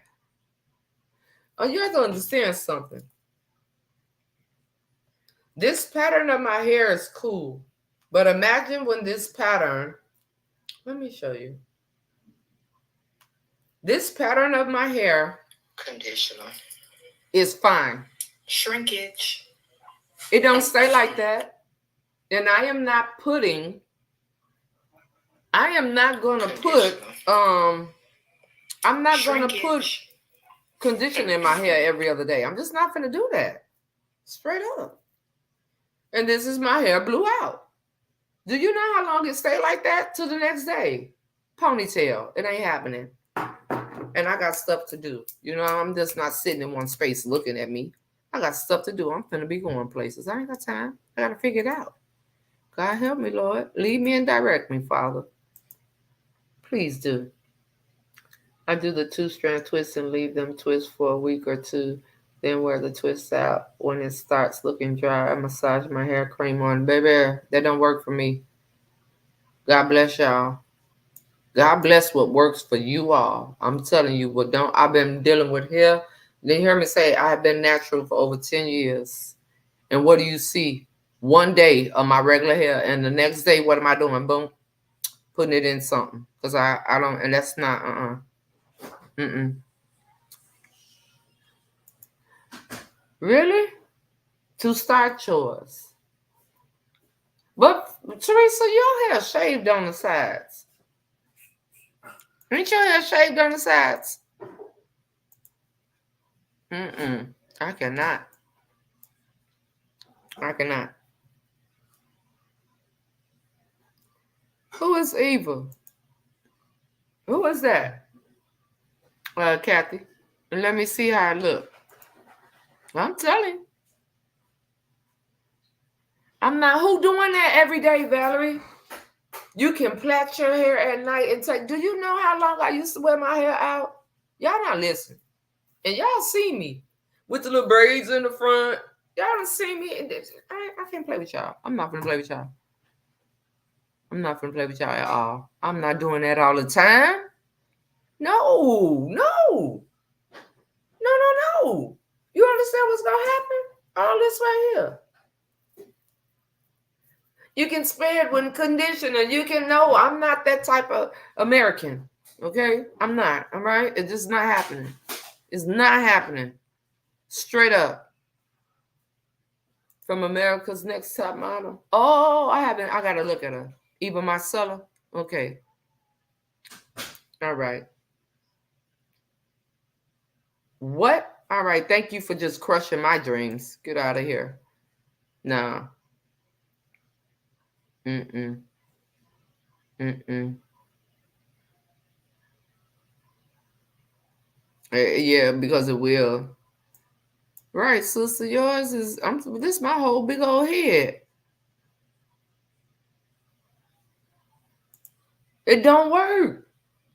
Oh, you have to understand something. This pattern of my hair is cool. But imagine when this pattern, let me show you. This pattern of my hair, conditioner, is fine. Shrinkage. It don't stay like that. And I am not going to put I'm not going to put conditioner in my hair every other day. I'm just not going to do that. Straight up. And this is my hair blew out. Do you know how long it stay like that to the next day? Ponytail. It ain't happening. And I got stuff to do. You know, I'm just not sitting in one space looking at me. I got stuff to do. I'm finna be going places. I ain't got time. I got to figure it out. God help me, Lord. Lead me and direct me, Father. Please do. I do the 2-strand twists and leave them twist for a week or two. Then wear the twists out. When it starts looking dry, I massage my hair cream on. Baby, that don't work for me. God bless y'all. God bless what works for you all. I'm telling you what don't. I've been dealing with hair. They hear me say I have been natural for over 10 years. And what do you see? One day of my regular hair, and the next day, what am I doing? Boom, putting it in something. Because I don't, and that's not, Really? To start yours. But, Teresa, your hair shaved on the sides. Ain't your hair shaved on the sides? I cannot. Who is Eva? Who is that? Kathy. Let me see how I look. I'm telling you. I'm not. Who doing that every day, Valerie? You can plait your hair at night and take. Do you know how long I used to wear my hair out? Y'all not listening. And y'all see me with the little braids in the front. Y'all don't see me. I can't play with y'all. I'm not gonna play with y'all. I'm not gonna play with y'all at all. I'm not doing that all the time. No. You understand what's gonna happen? All this right here. You can spare it with conditioner. You can know I'm not that type of American. Okay? I'm not. All right? It's just not happening. It's not happening. Straight up. From America's Next Top Model. Oh, I haven't. I gotta look at her. Eva Marcella. Okay. All right. What? All right. Thank you for just crushing my dreams. Get out of here. No. Yeah, because it will. Right, sister. Yours is. This my whole big old head. It don't work.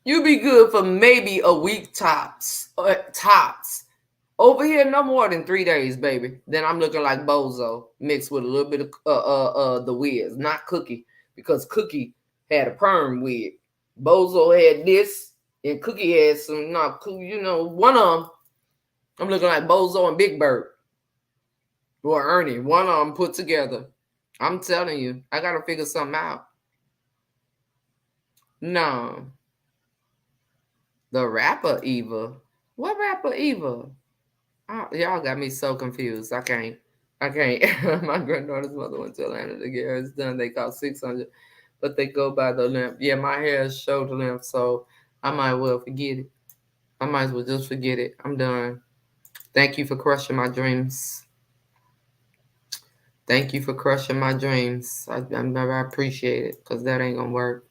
You be good for maybe a week tops. Tops. Over here, no more than 3 days, baby. Then I'm looking like Bozo mixed with a little bit of the Wiz, not Cookie, because Cookie had a perm wig. Bozo had this, and Cookie had some. Not one of them. I'm looking like Bozo and Big Bird, or Ernie. One of them put together. I'm telling you, I gotta figure something out. No. The rapper Eva. What rapper Eva? Oh, y'all got me so confused. I can't. My granddaughter's mother went to Atlanta to get hers done. They cost $600, but they go by the length. Yeah, my hair is shoulder length, so I might well forget it. I might as well just forget it. I'm done. Thank you for crushing my dreams. Thank you for crushing my dreams. I appreciate it, because that ain't gonna work.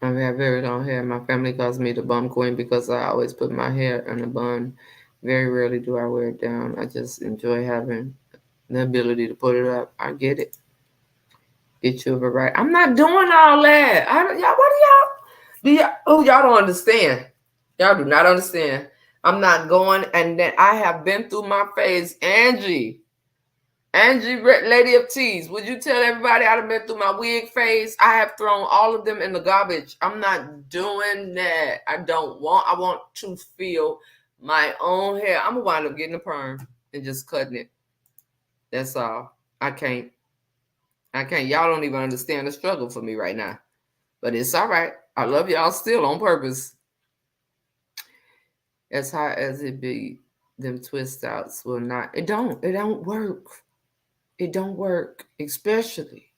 I have very long hair. My family calls me the bum queen because I always put my hair in a bun. Very rarely do I wear it down. I just enjoy having the ability to put it up. I get it. Get you a variety. I'm not doing all that. Y'all don't understand. Y'all do not understand. I'm not going, and then I have been through my phase. Angie, Lady of Teas, would you tell everybody I've been through my wig phase? I have thrown all of them in the garbage. I'm not doing that. I want to feel my own hair. I'm going to wind up getting a perm and just cutting it. That's all. I can't. Y'all don't even understand the struggle for me right now. But it's all right. I love y'all still on purpose. As high as it be, them twist outs will not. It don't work. It don't work, especially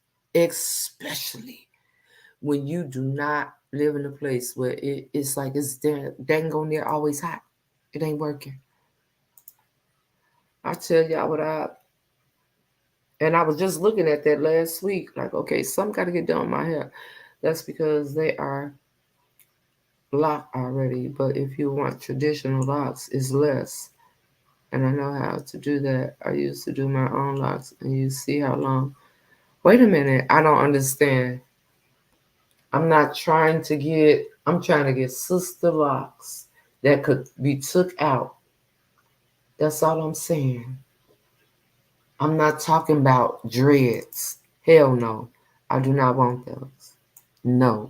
when you do not live in a place where it's like it's dang on there always hot. It ain't working. I tell y'all and I was just looking at that last week, like, okay, something got to get done with my hair. That's because they are locked already. But if you want traditional locks, it's less. And I know how to do that. I used to do my own locks, and you see how long. Wait a minute, I don't understand. I'm trying to get sister locks that could be took out. That's all I'm saying. I'm not talking about dreads. Hell no. I do not want those. No.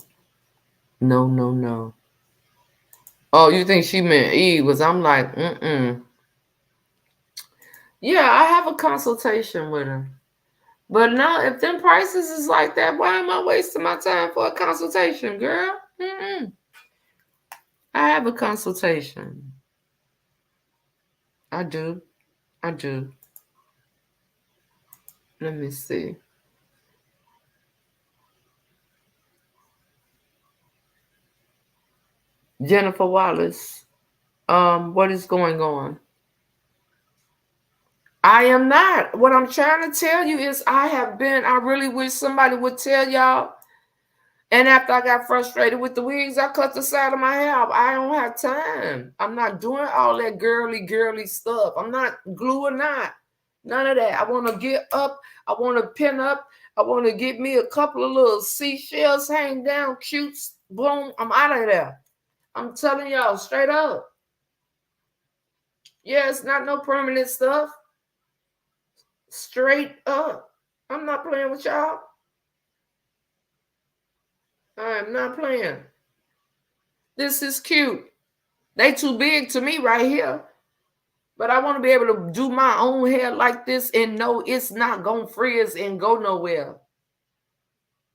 No, no, no. Oh, you think she meant Eve? Was I'm like, mm-mm. Yeah, I have a consultation with her. But now, if them prices is like that, why am I wasting my time for a consultation, girl? Mm-mm. I have a consultation. I do. I do. Let me see. Jennifer Wallace, what is going on? I am not. What I'm trying to tell you is I really wish somebody would tell y'all. And after I got frustrated with the wigs, I cut the side of my hair off. I don't have time. I'm not doing all that girly stuff. I'm not glue or not. None of that. I want to get up. I want to pin up. I want to get me a couple of little seashells hang down, cute. Boom. I'm out of there. I'm telling y'all straight up. Yeah, it's not no permanent stuff. Straight up. I'm not playing with y'all. I am not playing. This is cute. They too big to me right here. But I want to be able to do my own hair like this and know it's not going to frizz and go nowhere.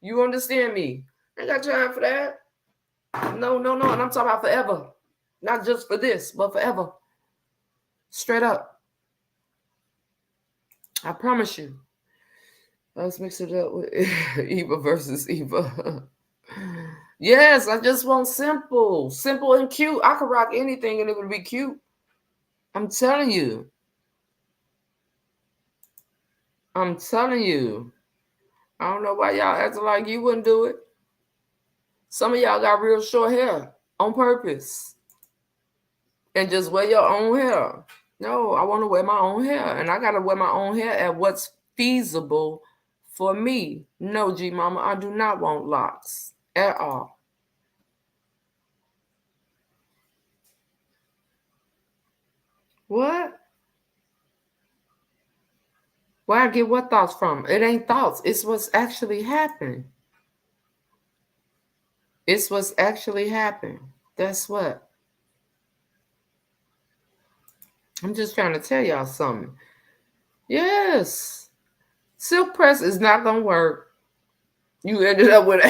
You understand me? I ain't got time for that. No. And I'm talking about forever. Not just for this, but forever. Straight up. I promise you. Let's mix it up with Eva versus Eva. Yes, I just want simple. Simple and cute. I could rock anything and it would be cute. I'm telling you. I'm telling you. I don't know why y'all acting like you wouldn't do it. Some of y'all got real short hair on purpose. And just wear your own hair. No, I want to wear my own hair. And I got to wear my own hair at what's feasible for me. No, G Mama, I do not want locks at all. What? Where I get what thoughts from? It ain't thoughts. It's what's actually happening. It's what's actually happening. That's what. I'm just trying to tell y'all something. Yes. Silk press is not going to work. You ended up with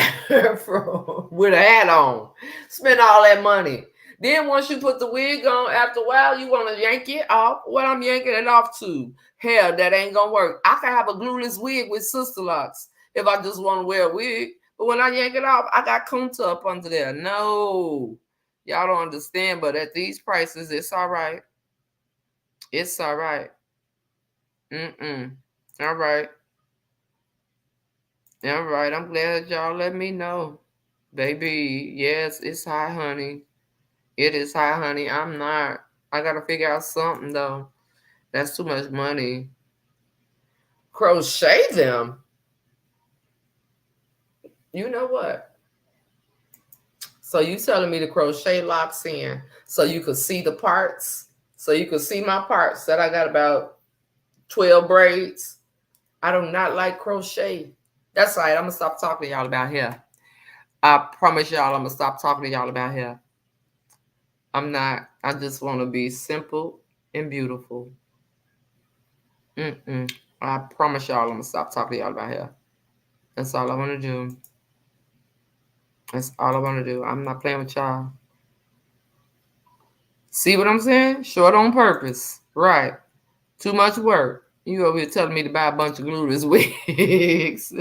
with a hat on. Spend all that money. Then once you put the wig on, after a while, you want to yank it off. What I'm yanking it off to? Hell, that ain't going to work. I can have a glueless wig with sister locks if I just want to wear a wig. But when I yank it off, I got Kunta up under there. No. Y'all don't understand, but at these prices, it's all right. It's all right. All right. All right. I'm glad y'all let me know. Baby, yes, it's high, honey. It is high, honey. I'm not. I got to figure out something, though. That's too much money. Crochet them? You know what? So you telling me to crochet locks in so you could see the parts? So you could see my parts that I got about 12 braids? I do not like crochet. That's right. I'm going to stop talking to y'all about hair. I promise y'all I'm going to stop talking to y'all about hair. I'm not. I just want to be simple and beautiful. I promise y'all I'm going to stop talking to y'all about hair. That's all I want to do. That's all I want to do. I'm not playing with y'all. See what I'm saying? Short on purpose. Right. Too much work. You over here telling me to buy a bunch of glueless wigs.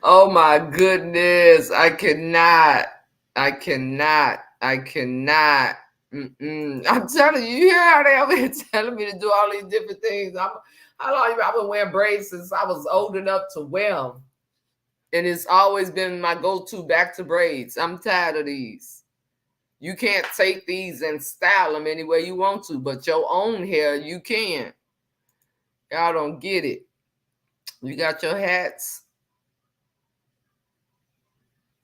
Oh my goodness. I cannot. I'm telling you, you hear how they over here telling me to do all these different things. How long I've been wearing braids since I was old enough to wear them. And it's always been my go-to back to braids. I'm tired of these. You can't take these and style them any way you want to, but your own hair, you can. Y'all don't get it. You got your hats.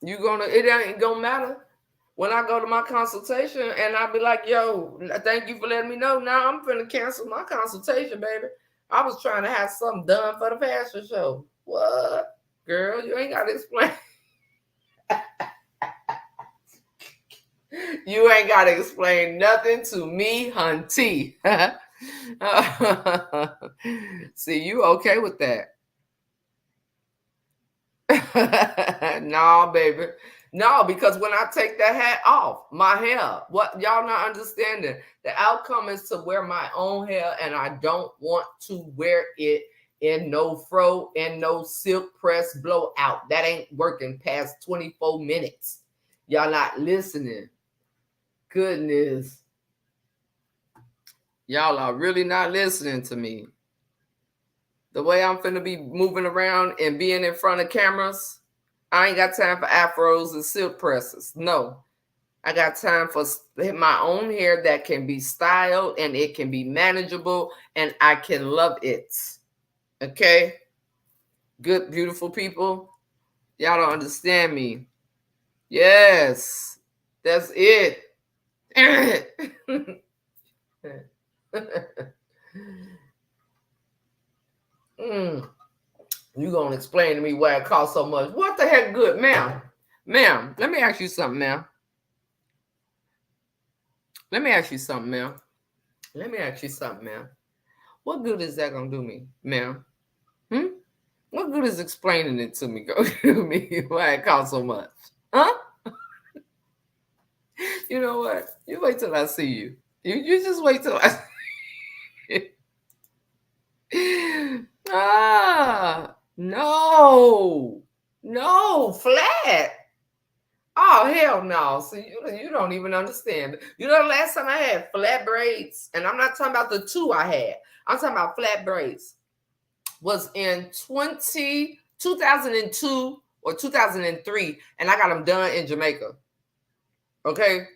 It ain't gonna matter. When I go to my consultation and I be like, yo, thank you for letting me know. Now I'm finna cancel my consultation, baby. I was trying to have something done for the fashion show. What? Girl, you ain't gotta explain. You ain't gotta explain nothing to me, hunty. See, you okay with that? No, baby. No, because when I take that hat off, my hair, what y'all not understanding? The outcome is to wear my own hair, and I don't want to wear it in no fro and no silk press blowout. That ain't working past 24 minutes. Y'all not listening. Goodness. Y'all are really not listening to me. The way I'm finna be moving around and being in front of cameras, I ain't got time for afros and silk presses. No. I got time for my own hair that can be styled and it can be manageable and I can love it. Okay? Good, beautiful people. Y'all don't understand me. Yes. That's it. You gonna explain to me why it costs so much? What the heck good, ma'am? Ma'am, let me ask you something, ma'am. Let me ask you something, ma'am. What good is that gonna do me, ma'am? What good is explaining it to me gonna do me why it costs so much? Huh? You know what? You wait till I see you. You just wait till I no, flat. Oh hell no! See, you don't even understand. You know the last time I had flat braids, and I'm not talking about the two I had. I'm talking about flat braids. Was in 2002 or 2003, and I got them done in Jamaica. Okay,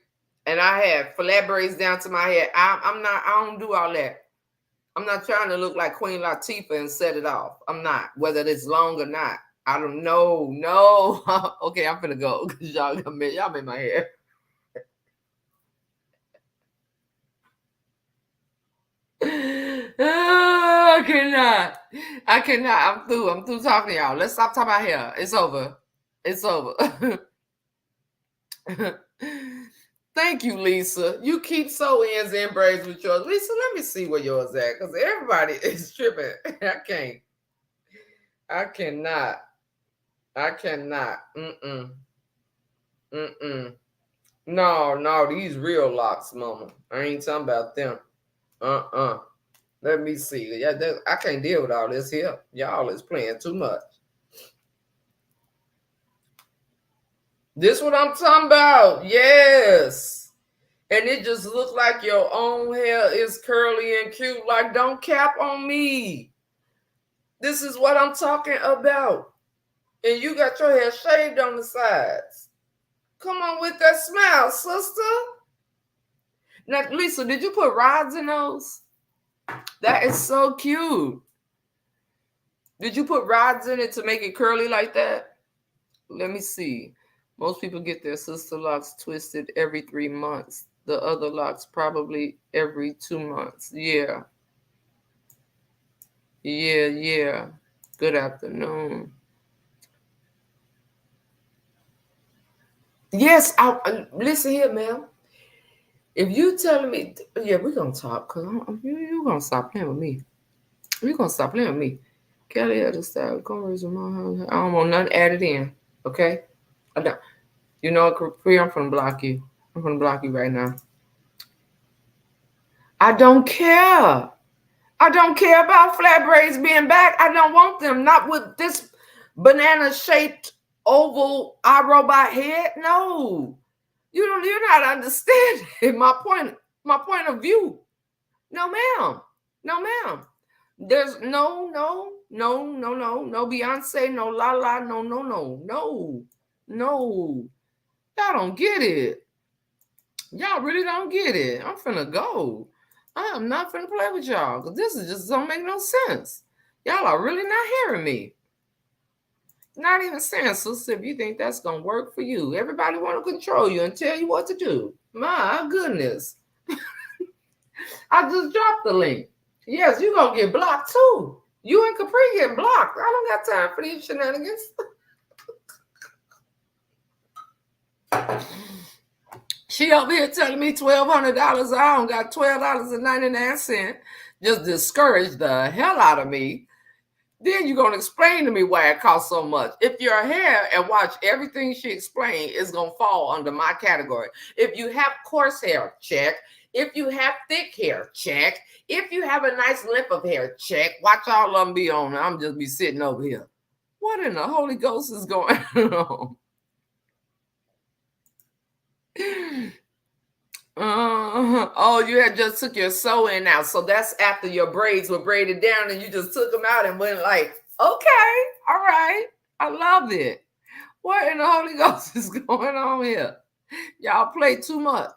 and I had flat braids down to my head. I don't do all that. I'm not trying to look like Queen Latifah and set it off. I'm not, whether it's long or not. I don't know. No. Okay, I'm finna go because y'all made my hair. I cannot. I'm through. I'm through talking to y'all. Let's stop talking about hair. It's over. Thank you, Lisa. You keep sew-ins and braids with yours. Lisa, let me see where yours at because everybody is tripping. I cannot. No, these real locks, mama. I ain't talking about them. Let me see. Yeah, I can't deal with all this here. Y'all is playing too much. This what I'm talking about. Yes. And it just looks like your own hair is curly and cute. Like, don't cap on me. This is what I'm talking about. And you got your hair shaved on the sides. Come on with that smile, sister. Now, Lisa, did you put rods in those? That is so cute. Did you put rods in it to make it curly like that? Let me see. Most people get their sister locks twisted every 3 months. The other locks probably every 2 months. Yeah. Good afternoon. Yes, listen here, ma'am. If you telling me, yeah, we're going to talk because you're going to stop playing with me. You're going to stop playing with me. Kelly had to style colors. I don't want nothing added in. Okay? I don't. You know, Capri, I'm going to block you. I'm going to block you right now. I don't care. I don't care about flat braids being back. I don't want them. Not with this. banana shaped oval iRobot head. No, you're not understanding my point of view. No, ma'am. No, ma'am. There's no Beyonce, no La La, no. Y'all don't get it. Y'all really don't get it. I'm finna go. I am not finna play with y'all because this is just don't make no sense. Y'all are really not hearing me. Not even saying, sister, if you think that's gonna work for you. Everybody want to control you and tell you what to do. My goodness. I just dropped the link. Yes, you're gonna get blocked too. You and Capri get blocked. I don't got time for these shenanigans. She over here telling me $1,200. I don't got $12.99. Just discouraged the hell out of me. Then you're gonna explain to me why it costs so much. If your hair, and watch, everything she explained is gonna fall under my category. If you have coarse hair, check. If you have thick hair, check. If you have a nice length of hair, check. Watch all of them be on. I'm just be sitting over here. What in the Holy Ghost is going on? Oh, you had just took your sew-in out. So that's after your braids were braided down and you just took them out and went like, okay, all right. I love it. What in the Holy Ghost is going on here? Y'all play too much.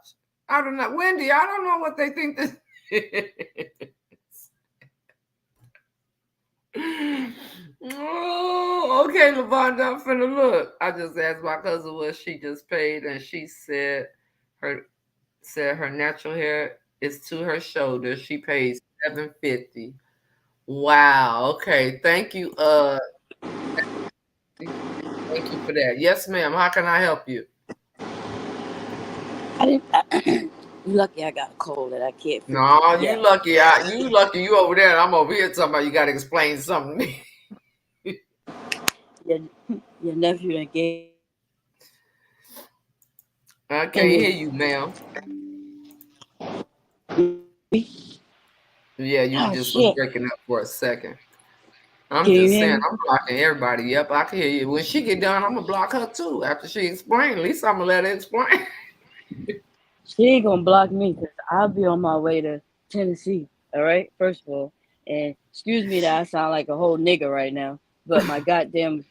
I don't know. Wendy, I don't know what they think this is. Oh, okay, Lavonda, I'm finna look. I just asked my cousin what she just paid, and she said her natural hair is to her shoulder. She pays $750. Wow. Okay. Thank you. Thank you for that. Yes, ma'am. How can I help you? You lucky I got a cold that I can't. No, you lucky. You lucky. You over there. I'm over here talking about you got to explain something to me. Your nephew done gave. I can't hear you, ma'am. Yeah, you just was breaking up for a second. I'm just saying, I'm blocking everybody. Yep, I can hear you. When she get done, I'm gonna block her too. After she explain, at least I'm gonna let her explain. She ain't gonna block me because I'll be on my way to Tennessee. All right, first of all, and excuse me that I sound like a whole nigga right now, but my goddamn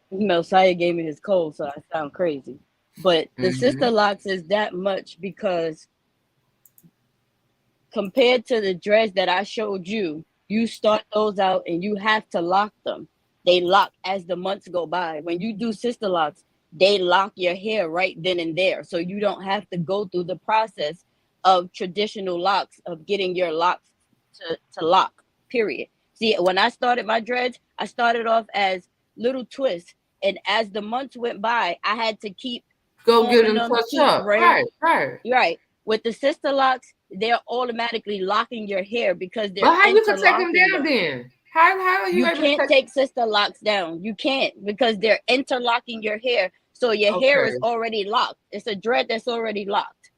Messiah gave me his cold, so I sound crazy. But the sister locks is that much because compared to the dreads that I showed you, you start those out and you have to lock them. They lock as the months go by. When you do sister locks, they lock your hair right then and there. So you don't have to go through the process of traditional locks, of getting your locks to lock, period. See, when I started my dreads, I started off as little twists. And as the months went by, I had to keep go get them touched up. Right. With the sister locks, they're automatically locking your hair because they're. But how you can take them down then? How are you able can't take sister locks down. You can't because they're interlocking your hair. So your hair is already locked. It's a dread that's already locked.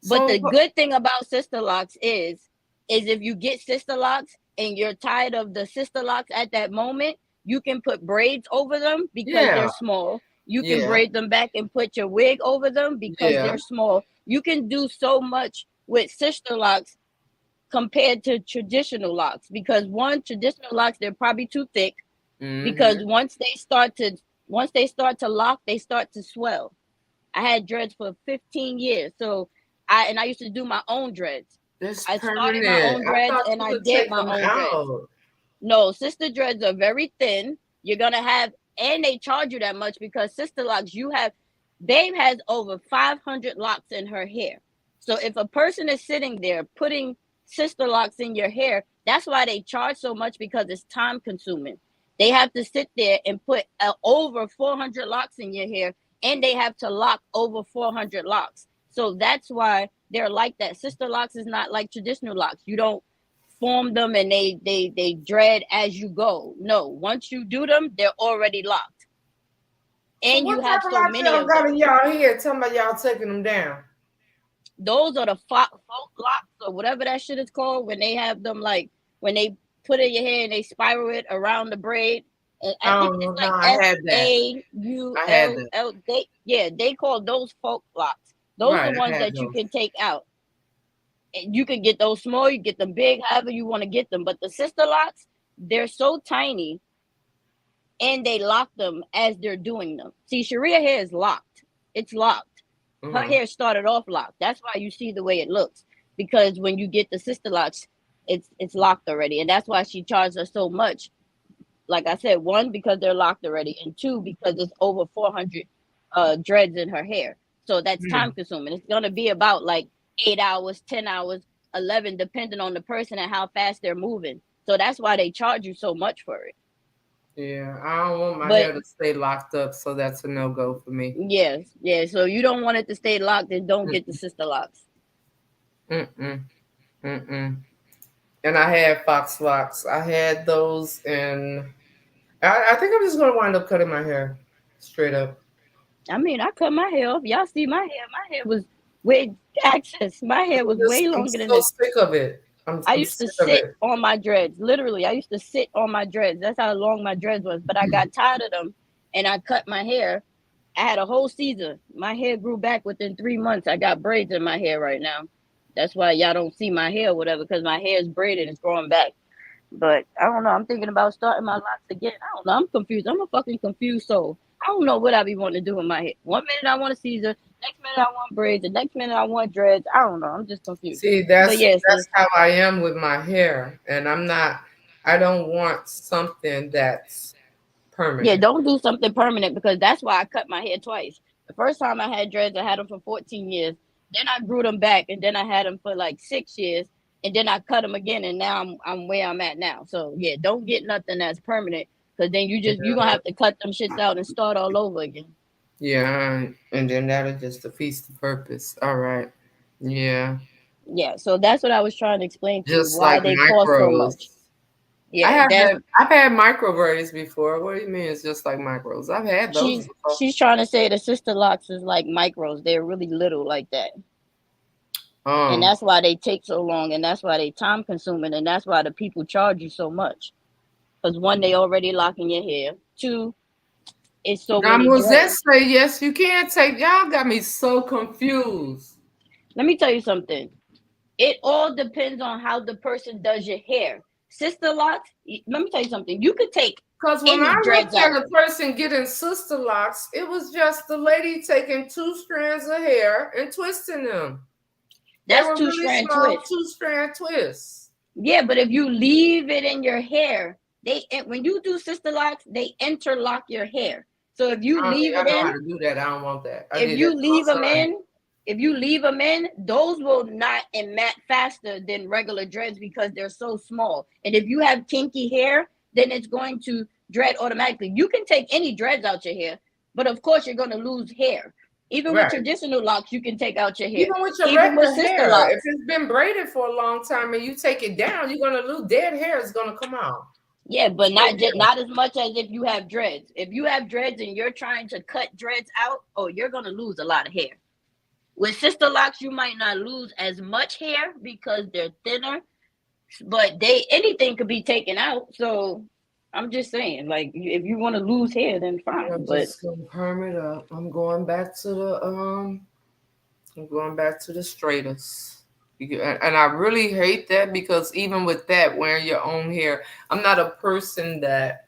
But the good thing about sister locks is if you get sister locks and you're tired of the sister locks at that moment, you can put braids over them because they're small. You can braid them back and put your wig over them because they're small. You can do so much with sister locks compared to traditional locks because traditional locks, they're probably too thick because once they start to lock, they start to swell. I had dreads for 15 years. So I used to do my own dreads. I started my own dreads and I did my own dreads. No, sister dreads are very thin. You're going to have, and they charge you that much because sister locks, Babe has over 500 locks in her hair. So if a person is sitting there putting sister locks in your hair, that's why they charge so much because it's time consuming. They have to sit there and put over 400 locks in your hair and they have to lock over 400 locks. So that's why they're like that. Sister locks is not like traditional locks. You don't form them and they dread as you go. No, once you do them, they're already locked. And so you have so many of them. Got in y'all here talking about y'all taking them down. Those are the folk locks or whatever that shit is called when they have them like when they put it in your hair and they spiral it around the braid And I think it's No, like I had that. I had that. FAULL. They call those folk locks. Those are Right, the I ones had that you those. can take out. And you can get those small, you get them big, however you want to get them. But the sister locks, they're so tiny, and they lock them as they're doing them. See, Sharia hair is locked. It's locked. Her hair started off locked. That's why you see the way it looks. Because when you get the sister locks, it's locked already, and that's why she charged us so much. Like I said, one, because they're locked already, and two, because it's over 400 dreads in her hair. So that's time consuming. It's gonna be about like 8 hours, 10 hours, 11, depending on the person and how fast they're moving. So that's why they charge you so much for it. Yeah, I don't want my hair to stay locked up, so that's a no-go for me. Yes, yeah. So you don't want it to stay locked, then don't get the sister locks. And I had fox locks. I had those, and I think I'm just gonna wind up cutting my hair straight up. I mean, I cut my hair off. Y'all see my hair? My hair was way access. My hair was way longer than this. I'm so sick of it. I used to sit on my dreads. Literally, I used to sit on my dreads. That's how long my dreads was. But I got tired of them, and I cut my hair. I had a whole season. My hair grew back within 3 months. I got braids in my hair right now. That's why y'all don't see my hair or whatever, because my hair is braided. It's growing back. But I don't know. I'm thinking about starting my locks again. I don't know. I'm confused. I'm a fucking confused soul. I don't know what I be wanting to do with my hair. 1 minute I want a Caesar. Next minute I want braids. The next minute I want dreads. I don't know. I'm just confused. See, that's how I am with my hair. And I don't want something that's permanent. Yeah, don't do something permanent, because that's why I cut my hair twice. The first time I had dreads, I had them for 14 years. Then I grew them back, and then I had them for like 6 years. And then I cut them again, and now I'm where I'm at now. So yeah, don't get nothing that's permanent, because then you're gonna have to cut them shits out and start all over again. Yeah, and then that'll just defeat the purpose. All right. Yeah. Yeah, so that's what I was trying to explain to just you, why like they cost so much. Yeah, I've had micro braids before. What do you mean it's just like micros? I've had those before. She's trying to say the sister locks is like micros. They're really little like that. And that's why they take so long, and that's why they time consuming, and that's why the people charge you so much. Because one, they already locking your hair. Two, it's so many dreads. Say yes, you can take. Y'all got me so confused. Let me tell you something. It all depends on how the person does your hair. Sister locks, let me tell you something. You could take, because when I looked at a person getting sister locks, it was just the lady taking 2 strands of hair and twisting them. That's 2-strand twist. 2-strand twists. Yeah, but if you leave it in your hair, when you do sister locks, they interlock your hair. So if you leave it in, I know how to do that. I don't want that. If you leave them in, those will knot and mat faster than regular dreads because they're so small. And if you have kinky hair, then it's going to dread automatically. You can take any dreads out your hair, but of course you're going to lose hair. Even with traditional locks, you can take out your hair. Even with your regular hair, locks. If it's been braided for a long time and you take it down, you're going to lose. Dead hair is going to come out. Yeah, but not as much as if you have dreads. If you have dreads and you're trying to cut dreads out, you're going to lose a lot of hair. With sister locks, you might not lose as much hair because they're thinner, but anything could be taken out. So I'm just saying, like, if you want to lose hair, then fine. I'm just gonna perm it up. I'm going back to the straightest. And I really hate that, because even with that, wearing your own hair, I'm not a person that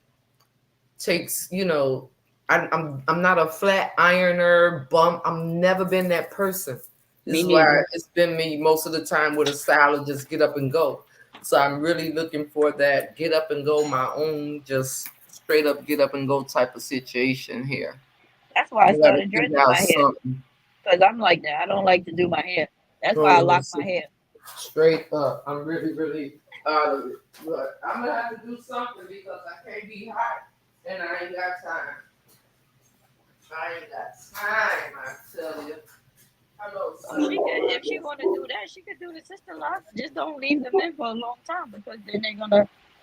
takes, I'm not a flat ironer bump. I've never been that person. This is why it's been me most of the time with a style of just get up and go. So I'm really looking for that get up and go, my own just straight up get up and go type of situation here. That's why I started dreading my hair, because I'm like that. I don't like to do my hair. That's why I lock my hair straight up. I'm really, really out of it. But I'm gonna have to do something because I can't be hot and I ain't got time. I tell you. If she want to do that, she could do the sister locks. Just don't leave them in for a long time, because then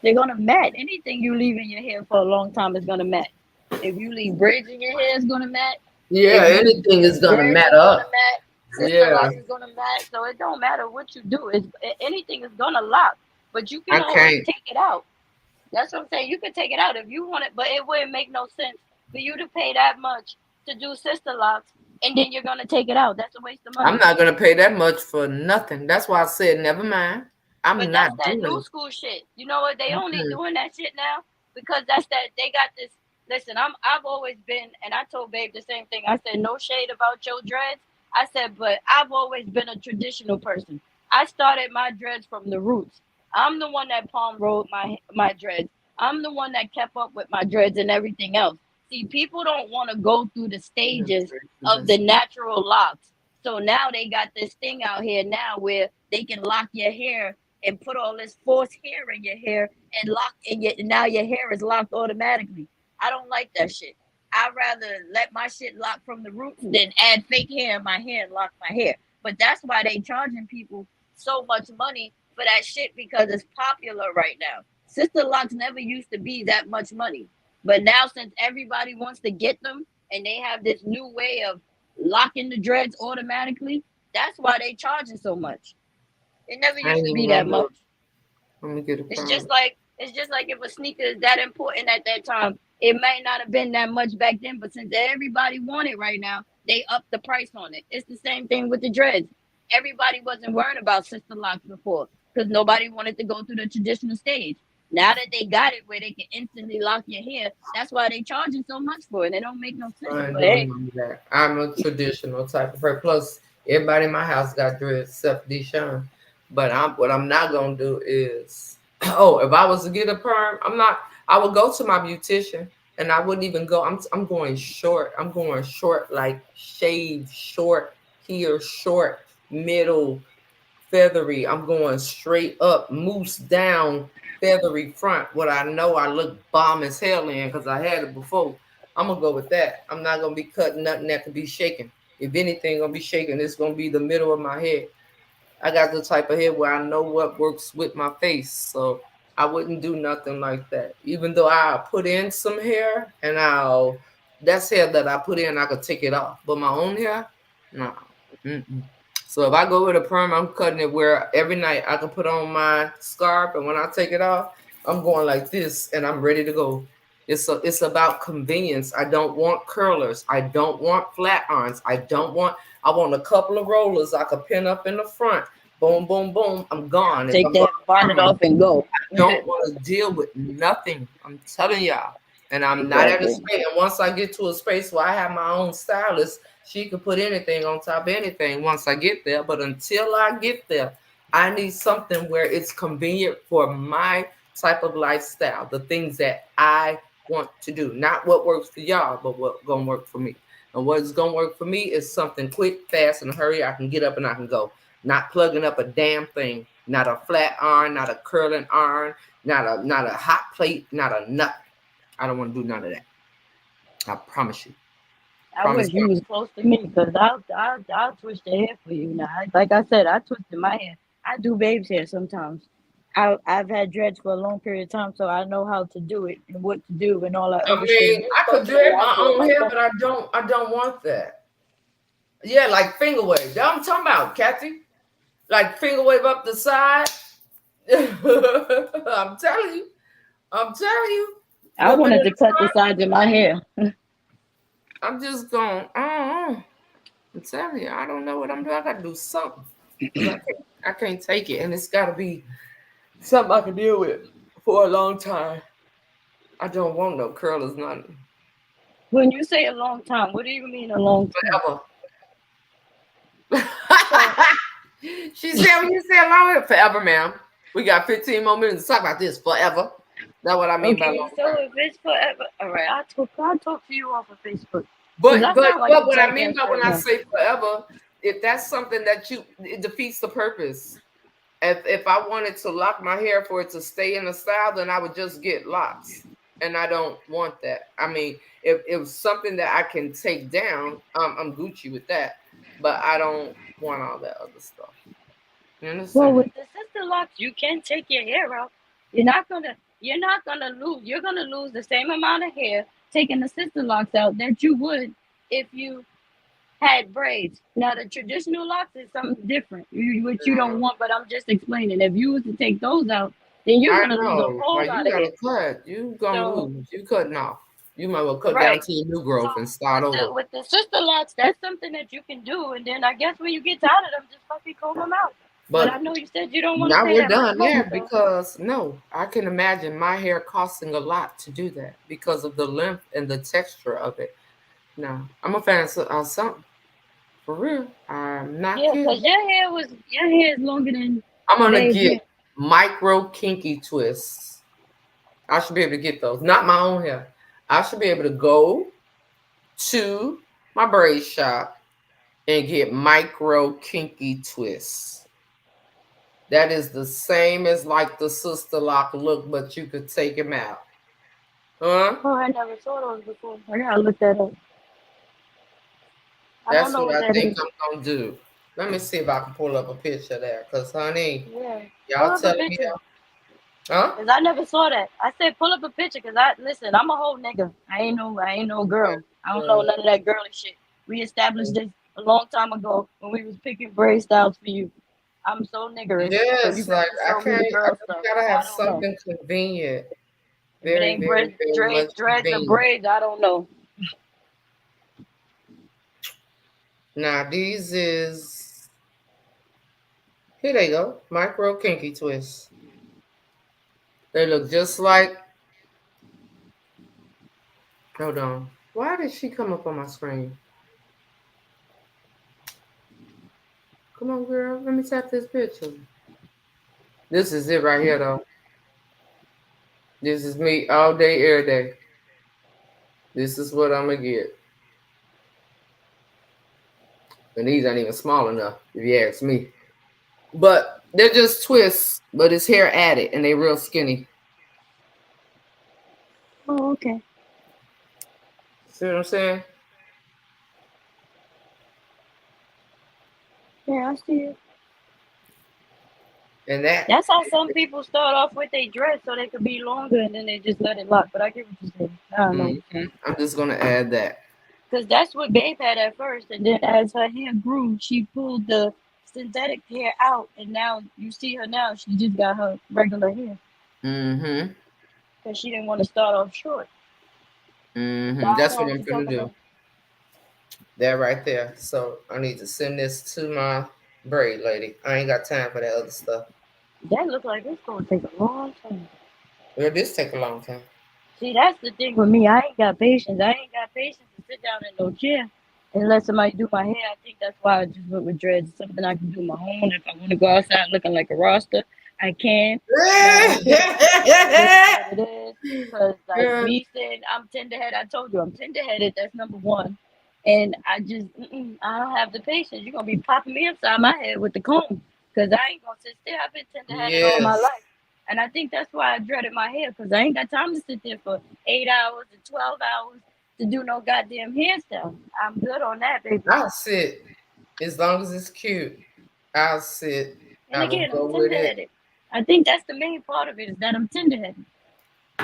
they're gonna mat. Anything you leave in your hair for a long time is gonna mat. If you leave braids in your hair, it's gonna mat. Yeah, anything is gonna mat up. Sister locks is gonna mat. So it don't matter what you do. Anything is gonna lock, but you can always take it out. That's what I'm saying. You could take it out if you want it, but it wouldn't make no sense for you to pay that much to do sister locks, and then you're gonna take it out. That's a waste of money. I'm not gonna pay that much for nothing. That's why I said never mind. I'm But that's not that doing new it. school shit. You know what? They only Mm-mm. doing that shit now because that's that they got this. Listen, I've always been, and I told Babe the same thing. I said no shade about your dreads. I said, but I've always been a traditional person. I started my dreads from the roots. I'm the one that palm rolled my dreads. I'm the one that kept up with my dreads and everything else. See, people don't want to go through the stages of the natural locks. So now they got this thing out here now where they can lock your hair and put all this forced hair in your hair and lock and now your hair is locked automatically. I don't like that shit. I'd rather let my shit lock from the roots than add fake hair in my hair and lock my hair. But that's why they charging people so much money for that shit because it's popular right now. Sister locks never used to be that much money. But now since everybody wants to get them and they have this new way of locking the dreads automatically, that's why they charging so much. It never I used ain't to even be gonna that do much. it. Let me get a It's phone. just like if a sneaker is that important at that time, it might not have been that much back then, but since everybody want it right now, they up the price on it. It's the same thing with the dreads. Everybody wasn't worrying about sister locks before because nobody wanted to go through the traditional stage. Now that they got it where they can instantly lock your hair, that's why they charging so much for it. It don't make no sense. I ain't But doing hey, none of that. I'm a traditional type of person. Plus, everybody in my house got dreads except Deshaun. But what I'm not gonna do is, oh, if I was to get a perm, I'm not. I would go to my beautician, and I wouldn't even go. I'm going short. I'm going short, like shaved short here, short middle, feathery. I'm going straight up, moose down, feathery front. What I know I look bomb as hell in because I had it before. I'm gonna go with that. I'm not gonna be cutting nothing that could be shaken. If anything gonna be shaken, it's gonna be the middle of my head. I got the type of head where I know what works with my face, so I wouldn't do nothing like that. Even though I'll put in some hair and that's hair that I put in, I could take it off. But my own hair, no. Mm-mm. So if I go with a perm, I'm cutting it where every night I can put on my scarf, and when I take it off, I'm going like this, and I'm ready to go. It's about convenience. I don't want curlers. I don't want flat irons. I want a couple of rollers I could pin up in the front. Boom, boom, boom. I'm gone. If take I'm going that to bonnet perm, off and go. I don't want to deal with nothing. I'm telling y'all. And I'm not at a Exactly. space. And once I get to a space where I have my own stylist, she can put anything on top of anything once I get there. But until I get there, I need something where it's convenient for my type of lifestyle, the things that I want to do. Not what works for y'all, but what gonna work for me. And what's gonna work for me is something quick, fast, and hurry. I can get up and I can go. Not plugging up a damn thing. Not a flat iron, not a curling iron, not a hot plate, not a nut. I don't want to do none of that. I promise you. I Promise. wish you was close to me because I'll twist the hair for you now. Like I said, I twisted my hair. I do Babe's hair sometimes. I've had dreads for a long period of time, so I know how to do it and what to do and all that I other shit. mean, You I spoke could to me, dread I my do it own hair, myself. but I don't want that. Yeah, like finger wave. That I'm talking about, Kathy. Like finger wave up the side. I'm telling you. I'm telling you. I Little bit wanted in to the cut the front. sides of my hair. I'm just going. I'm telling you, I don't know what I'm doing. I got to do something because I can't take it, and it's got to be something I can deal with for a long time. I don't want no curlers, nothing. When you say a long time, what do you mean a long time? Forever. So She said, when you say long, forever, ma'am. We got 15 more minutes to talk about this forever. That's what I mean by okay, long so time. if it's forever, all right, I'll talk to you off of Facebook because But I but sound like but a what I mean jackass by when right I now. say forever, if that's something that it defeats the purpose. If I wanted to lock my hair for it to stay in the style, then I would just get locks. And I don't want that. I mean, if it was something that I can take down, I'm Gucci with that. But I don't want all that other stuff. You Well, understand? with the sister locks, you can take your hair out. You're not gonna lose. You're gonna lose the same amount of hair taking the sister locks out that you would if you had braids. Now the traditional locks is something different, which you don't want. But I'm just explaining. If you was to take those out, then you're gonna lose a whole like lot you of hair. gotta cut. You gonna lose. You cutting off. You might well cut Right. down to your new growth and start over. With the sister locks, that's something that you can do. And then I guess when you get tired of them, just fucking comb them out. But I know you said you don't want to now pay we're that done much there money, because no, I can imagine my hair costing a lot to do that because of the length and the texture of it. No, I'm a fan of something for real. I'm not kidding. because your hair is longer than I'm gonna Babe's get hair. micro kinky twists. I should be able to get those. Not my own hair. I should be able to go to my braid shop and get micro kinky twists. That is the same as like the sister lock look, but you could take them out. Huh? Oh, I never saw those before. I gotta look that up. I That's don't know what what I that think is. I'm gonna do. Let me see if I can pull up a picture there. Cause honey, Yeah. Pull y'all up a telling me picture. huh? Cause I never saw that. I said pull up a picture. Cause listen. I'm a whole nigga. I ain't no girl. I don't know none of that girly shit. We established this a long time ago when we was picking braid styles for you. I'm so niggerish. So you Yes, got like to I show me can't. the I girl just stuff. gotta have I don't know. something convenient. If it Very, ain't very, very much dreads or convenient. braids, I don't know. Now these is here they go. Micro kinky twists. They look just like. Hold on. Why did she come up on my screen? Come on, girl. Let me tap this picture. This is it right here, though. This is me all day, every day. This is what I'm gonna get. And these ain't even small enough, if you ask me. But they're just twists, but it's hair added, and they real skinny. Oh, okay. See what I'm saying? Yeah, I see it. And that's how some people start off with their dress so they could be longer and then they just let it lock. But I get what you're saying. I don't know. I'm just gonna add that. Because that's what Babe had at first, and then as her hair grew, she pulled the synthetic hair out, and now you see her now. She just got her regular hair. Because she didn't want to start off short. That's what I'm gonna do. That right there. So I need to send this to my braid lady. I ain't got time for that other stuff. That look like it's gonna take a long time. Well, this take a long time. See, that's the thing with me. I ain't got patience. I ain't got patience to sit down in no chair and let somebody do my hair. I think that's why I just went with dreads. It's something I can do my own. If I want to go outside looking like a roster, I can. Because like me saying I'm tenderheaded, I told you I'm tenderheaded. That's number one. And I just, I don't have the patience. You're gonna be popping me upside my head with the comb, because I ain't gonna sit still. I've been tenderheaded all my life. And I think that's why I dreaded my hair, because I ain't got time to sit there for 8 hours and 12 hours to do no goddamn hairstyle. I'm good on that, baby. I'll sit as long as it's cute. I'll sit. And again, I'm tenderheaded. I think that's the main part of it, is that I'm tenderheaded.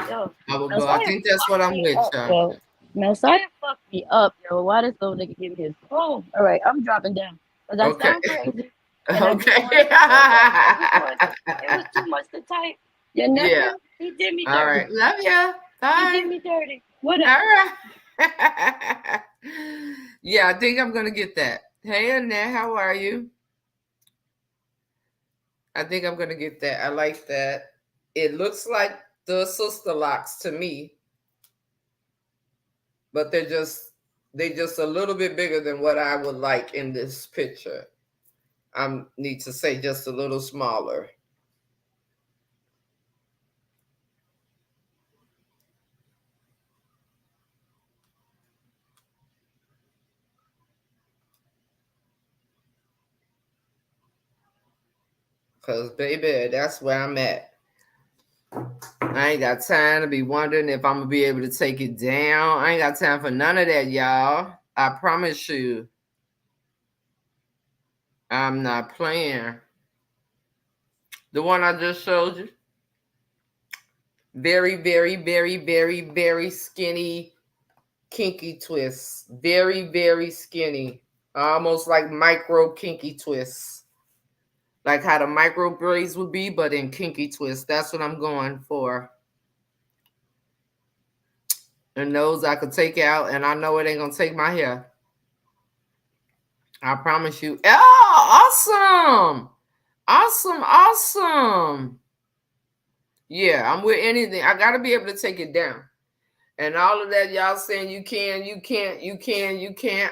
Yo, I will go. I think that's what I'm with, y'all. Messiah fucked me up, yo. Why this little nigga give me his phone? All right, I'm dropping down. Because I sound crazy. Okay. It was too much to type. Your nephew, he did me dirty. All right. Love ya. Bye. He did me dirty. Whatever. All right. Yeah, I think I'm going to get that. Hey, Annette, how are you? I think I'm going to get that. I like that. It looks like the sister locks to me, but they're just a little bit bigger than what I would like in this picture. I need to say just a little smaller. Because, baby, that's where I'm at. I ain't got time to be wondering if I'm going to be able to take it down. I ain't got time for none of that, y'all. I promise you. I'm not playing. The one I just showed you. Very, very, very, very, very skinny, kinky twists. Very, very skinny. Almost like micro kinky twists. like how the micro braids would be, but in kinky twist. That's what I'm going for. And those I could take out, and I know it ain't gonna take my hair. I promise you. Oh, awesome. Yeah, I'm with anything. I gotta be able to take it down. And all of that, y'all saying you can't.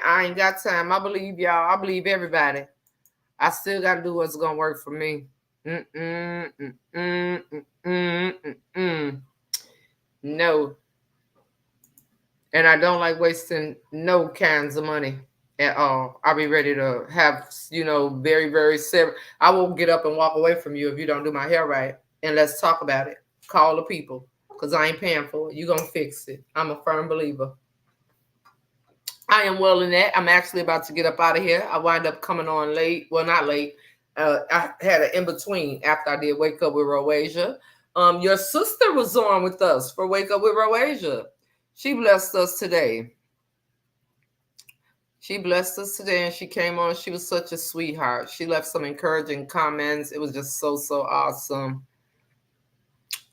I ain't got time. I believe y'all. I believe everybody. I still got to do what's going to work for me. No. And I don't like wasting no kinds of money at all. I'll be ready to have, very, very several. I will get up and walk away from you if you don't do my hair right. And let's talk about it. Call the people, because I ain't paying for it. You're going to fix it. I'm a firm believer. I am well in that. I'm actually about to get up out of here. I wind up coming on late. Well, not late. I had an in-between after I did Wake Up with Roasia. Your sister was on with us for Wake Up with Roasia. She blessed us today. And she came on. She was such a sweetheart. She left some encouraging comments. It was just so awesome.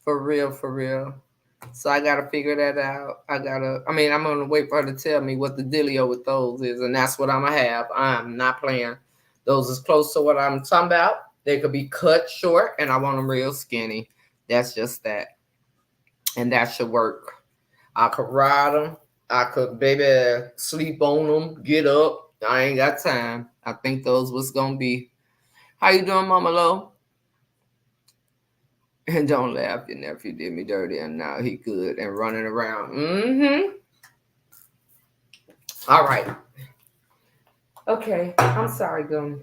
For real. So I got to figure that out. I'm going to wait for her to tell me what the dealio with those is. And that's what I'm going to have. I'm not playing. Those is close to what I'm talking about. They could be cut short, and I want them real skinny. That's just that. And that should work. I could ride them. I could, baby, sleep on them, get up. I ain't got time. I think those was going to be. How you doing, Mama Lo? And don't laugh, your nephew did me dirty, and now he good and running around. All right. Okay, I'm sorry, Gum.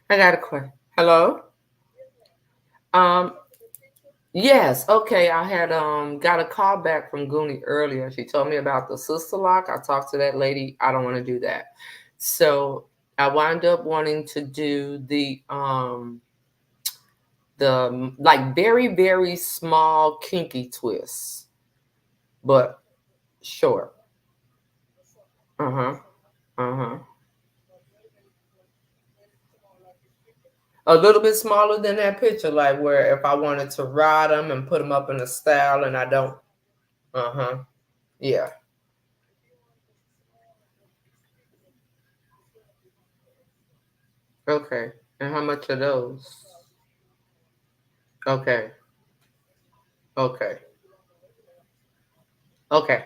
I got a question. Hello? Yes, okay. I had got a call back from Goonie earlier. She told me about the sister lock. I talked to that lady. I don't want to do that. So I wound up wanting to do the like very, very small kinky twists, but short. A little bit smaller than that picture, like where if I wanted to ride them and put them up in a style and I don't. Yeah. Okay. And how much are those? Okay. Okay. Okay.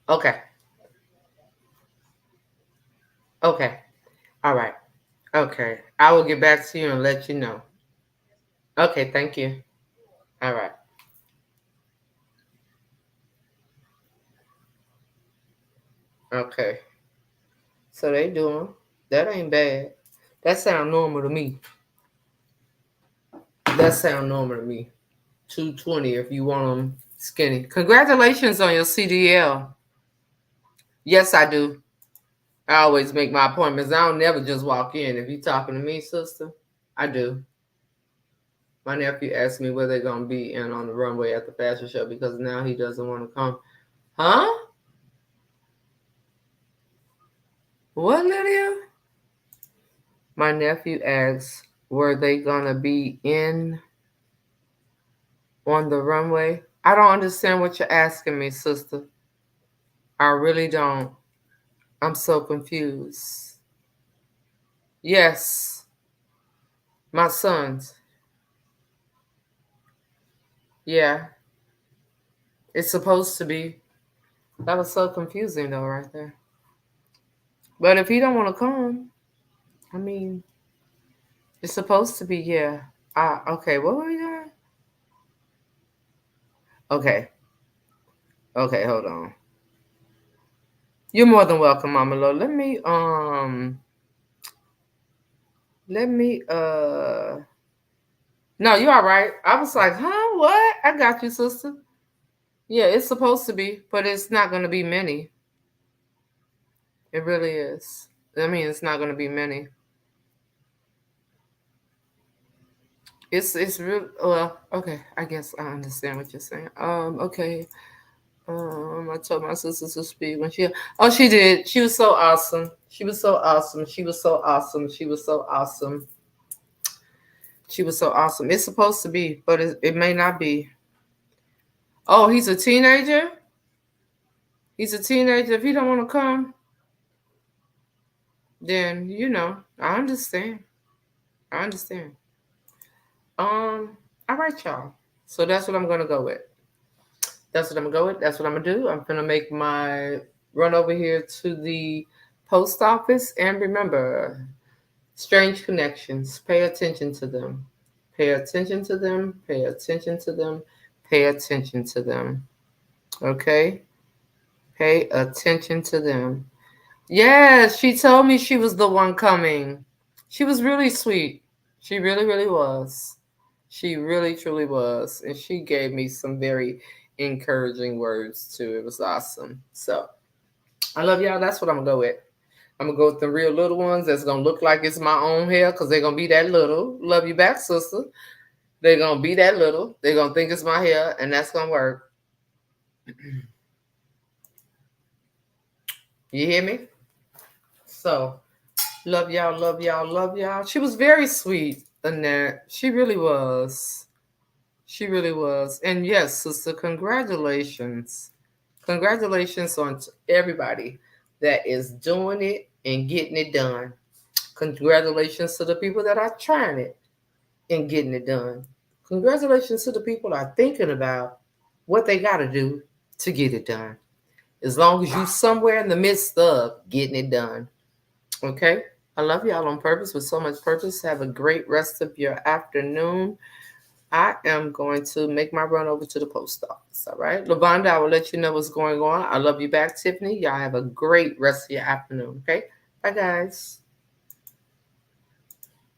Okay. Okay. All right. Okay. I will get back to you and let you know. Okay. Thank you. All right. Okay. So they doing. That ain't bad. That sound normal to me. 220 if you want them skinny. Congratulations on your CDL. Yes, I do. I always make my appointments. I don't never just walk in. If you talking to me, sister, I do. My nephew asked me where they're going to be in on the runway at the fashion show because now he doesn't want to come. Huh? What, Lydia? My nephew asked, were they going to be in on the runway? I don't understand what you're asking me, sister. I really don't. I'm so confused. Yes. My sons. Yeah. It's supposed to be. That was so confusing, though, right there. But if he don't want to come, I mean, it's supposed to be, yeah. Okay, what were we doing? Okay. Okay, hold on. You're more than welcome, Mama Lo. Let me, no, you're all right. I was like, huh, what? I got you, sister. Yeah, it's supposed to be, but it's not going to be many. It really is. I mean, it's not going to be many. It's real. Well, okay. I guess I understand what you're saying. Okay. I told my sister to speak when she. Oh, she did. She was so awesome. She was so awesome. She was so awesome. She was so awesome. She was so awesome. It's supposed to be, but it may not be. Oh, he's a teenager. He's a teenager. If he don't want to come, then I understand. I understand. All right, y'all. So that's what I'm gonna go with. That's what I'm gonna go with. That's what I'm gonna do. I'm gonna make my run over here to the post office, and remember, strange connections. Pay attention to them. Pay attention to them. Pay attention to them. Pay attention to them. Okay? Pay attention to them. Yes, she told me she was the one coming. She was really sweet. She really, really was. She really, truly was. And she gave me some very encouraging words too. It was awesome. So I love y'all. That's what I'm going to go with. I'm going to go with the real little ones that's going to look like it's my own hair because they're going to be that little. Love you back, sister. They're going to be that little. They're going to think it's my hair, and that's going to work. You hear me? So, love y'all, love y'all, love y'all. She was very sweet, Annette. She really was. She really was. And yes, sister, congratulations. Congratulations on everybody that is doing it and getting it done. Congratulations to the people that are trying it and getting it done. Congratulations to the people that are thinking about what they got to do to get it done. As long as you're somewhere in the midst of getting it done. Okay? I love y'all on purpose with so much purpose. Have a great rest of your afternoon. I am going to make my run over to the post office. All right. LaVonda, I will let you know what's going on. I love you back, Tiffany. Y'all have a great rest of your afternoon. Okay. Bye, guys.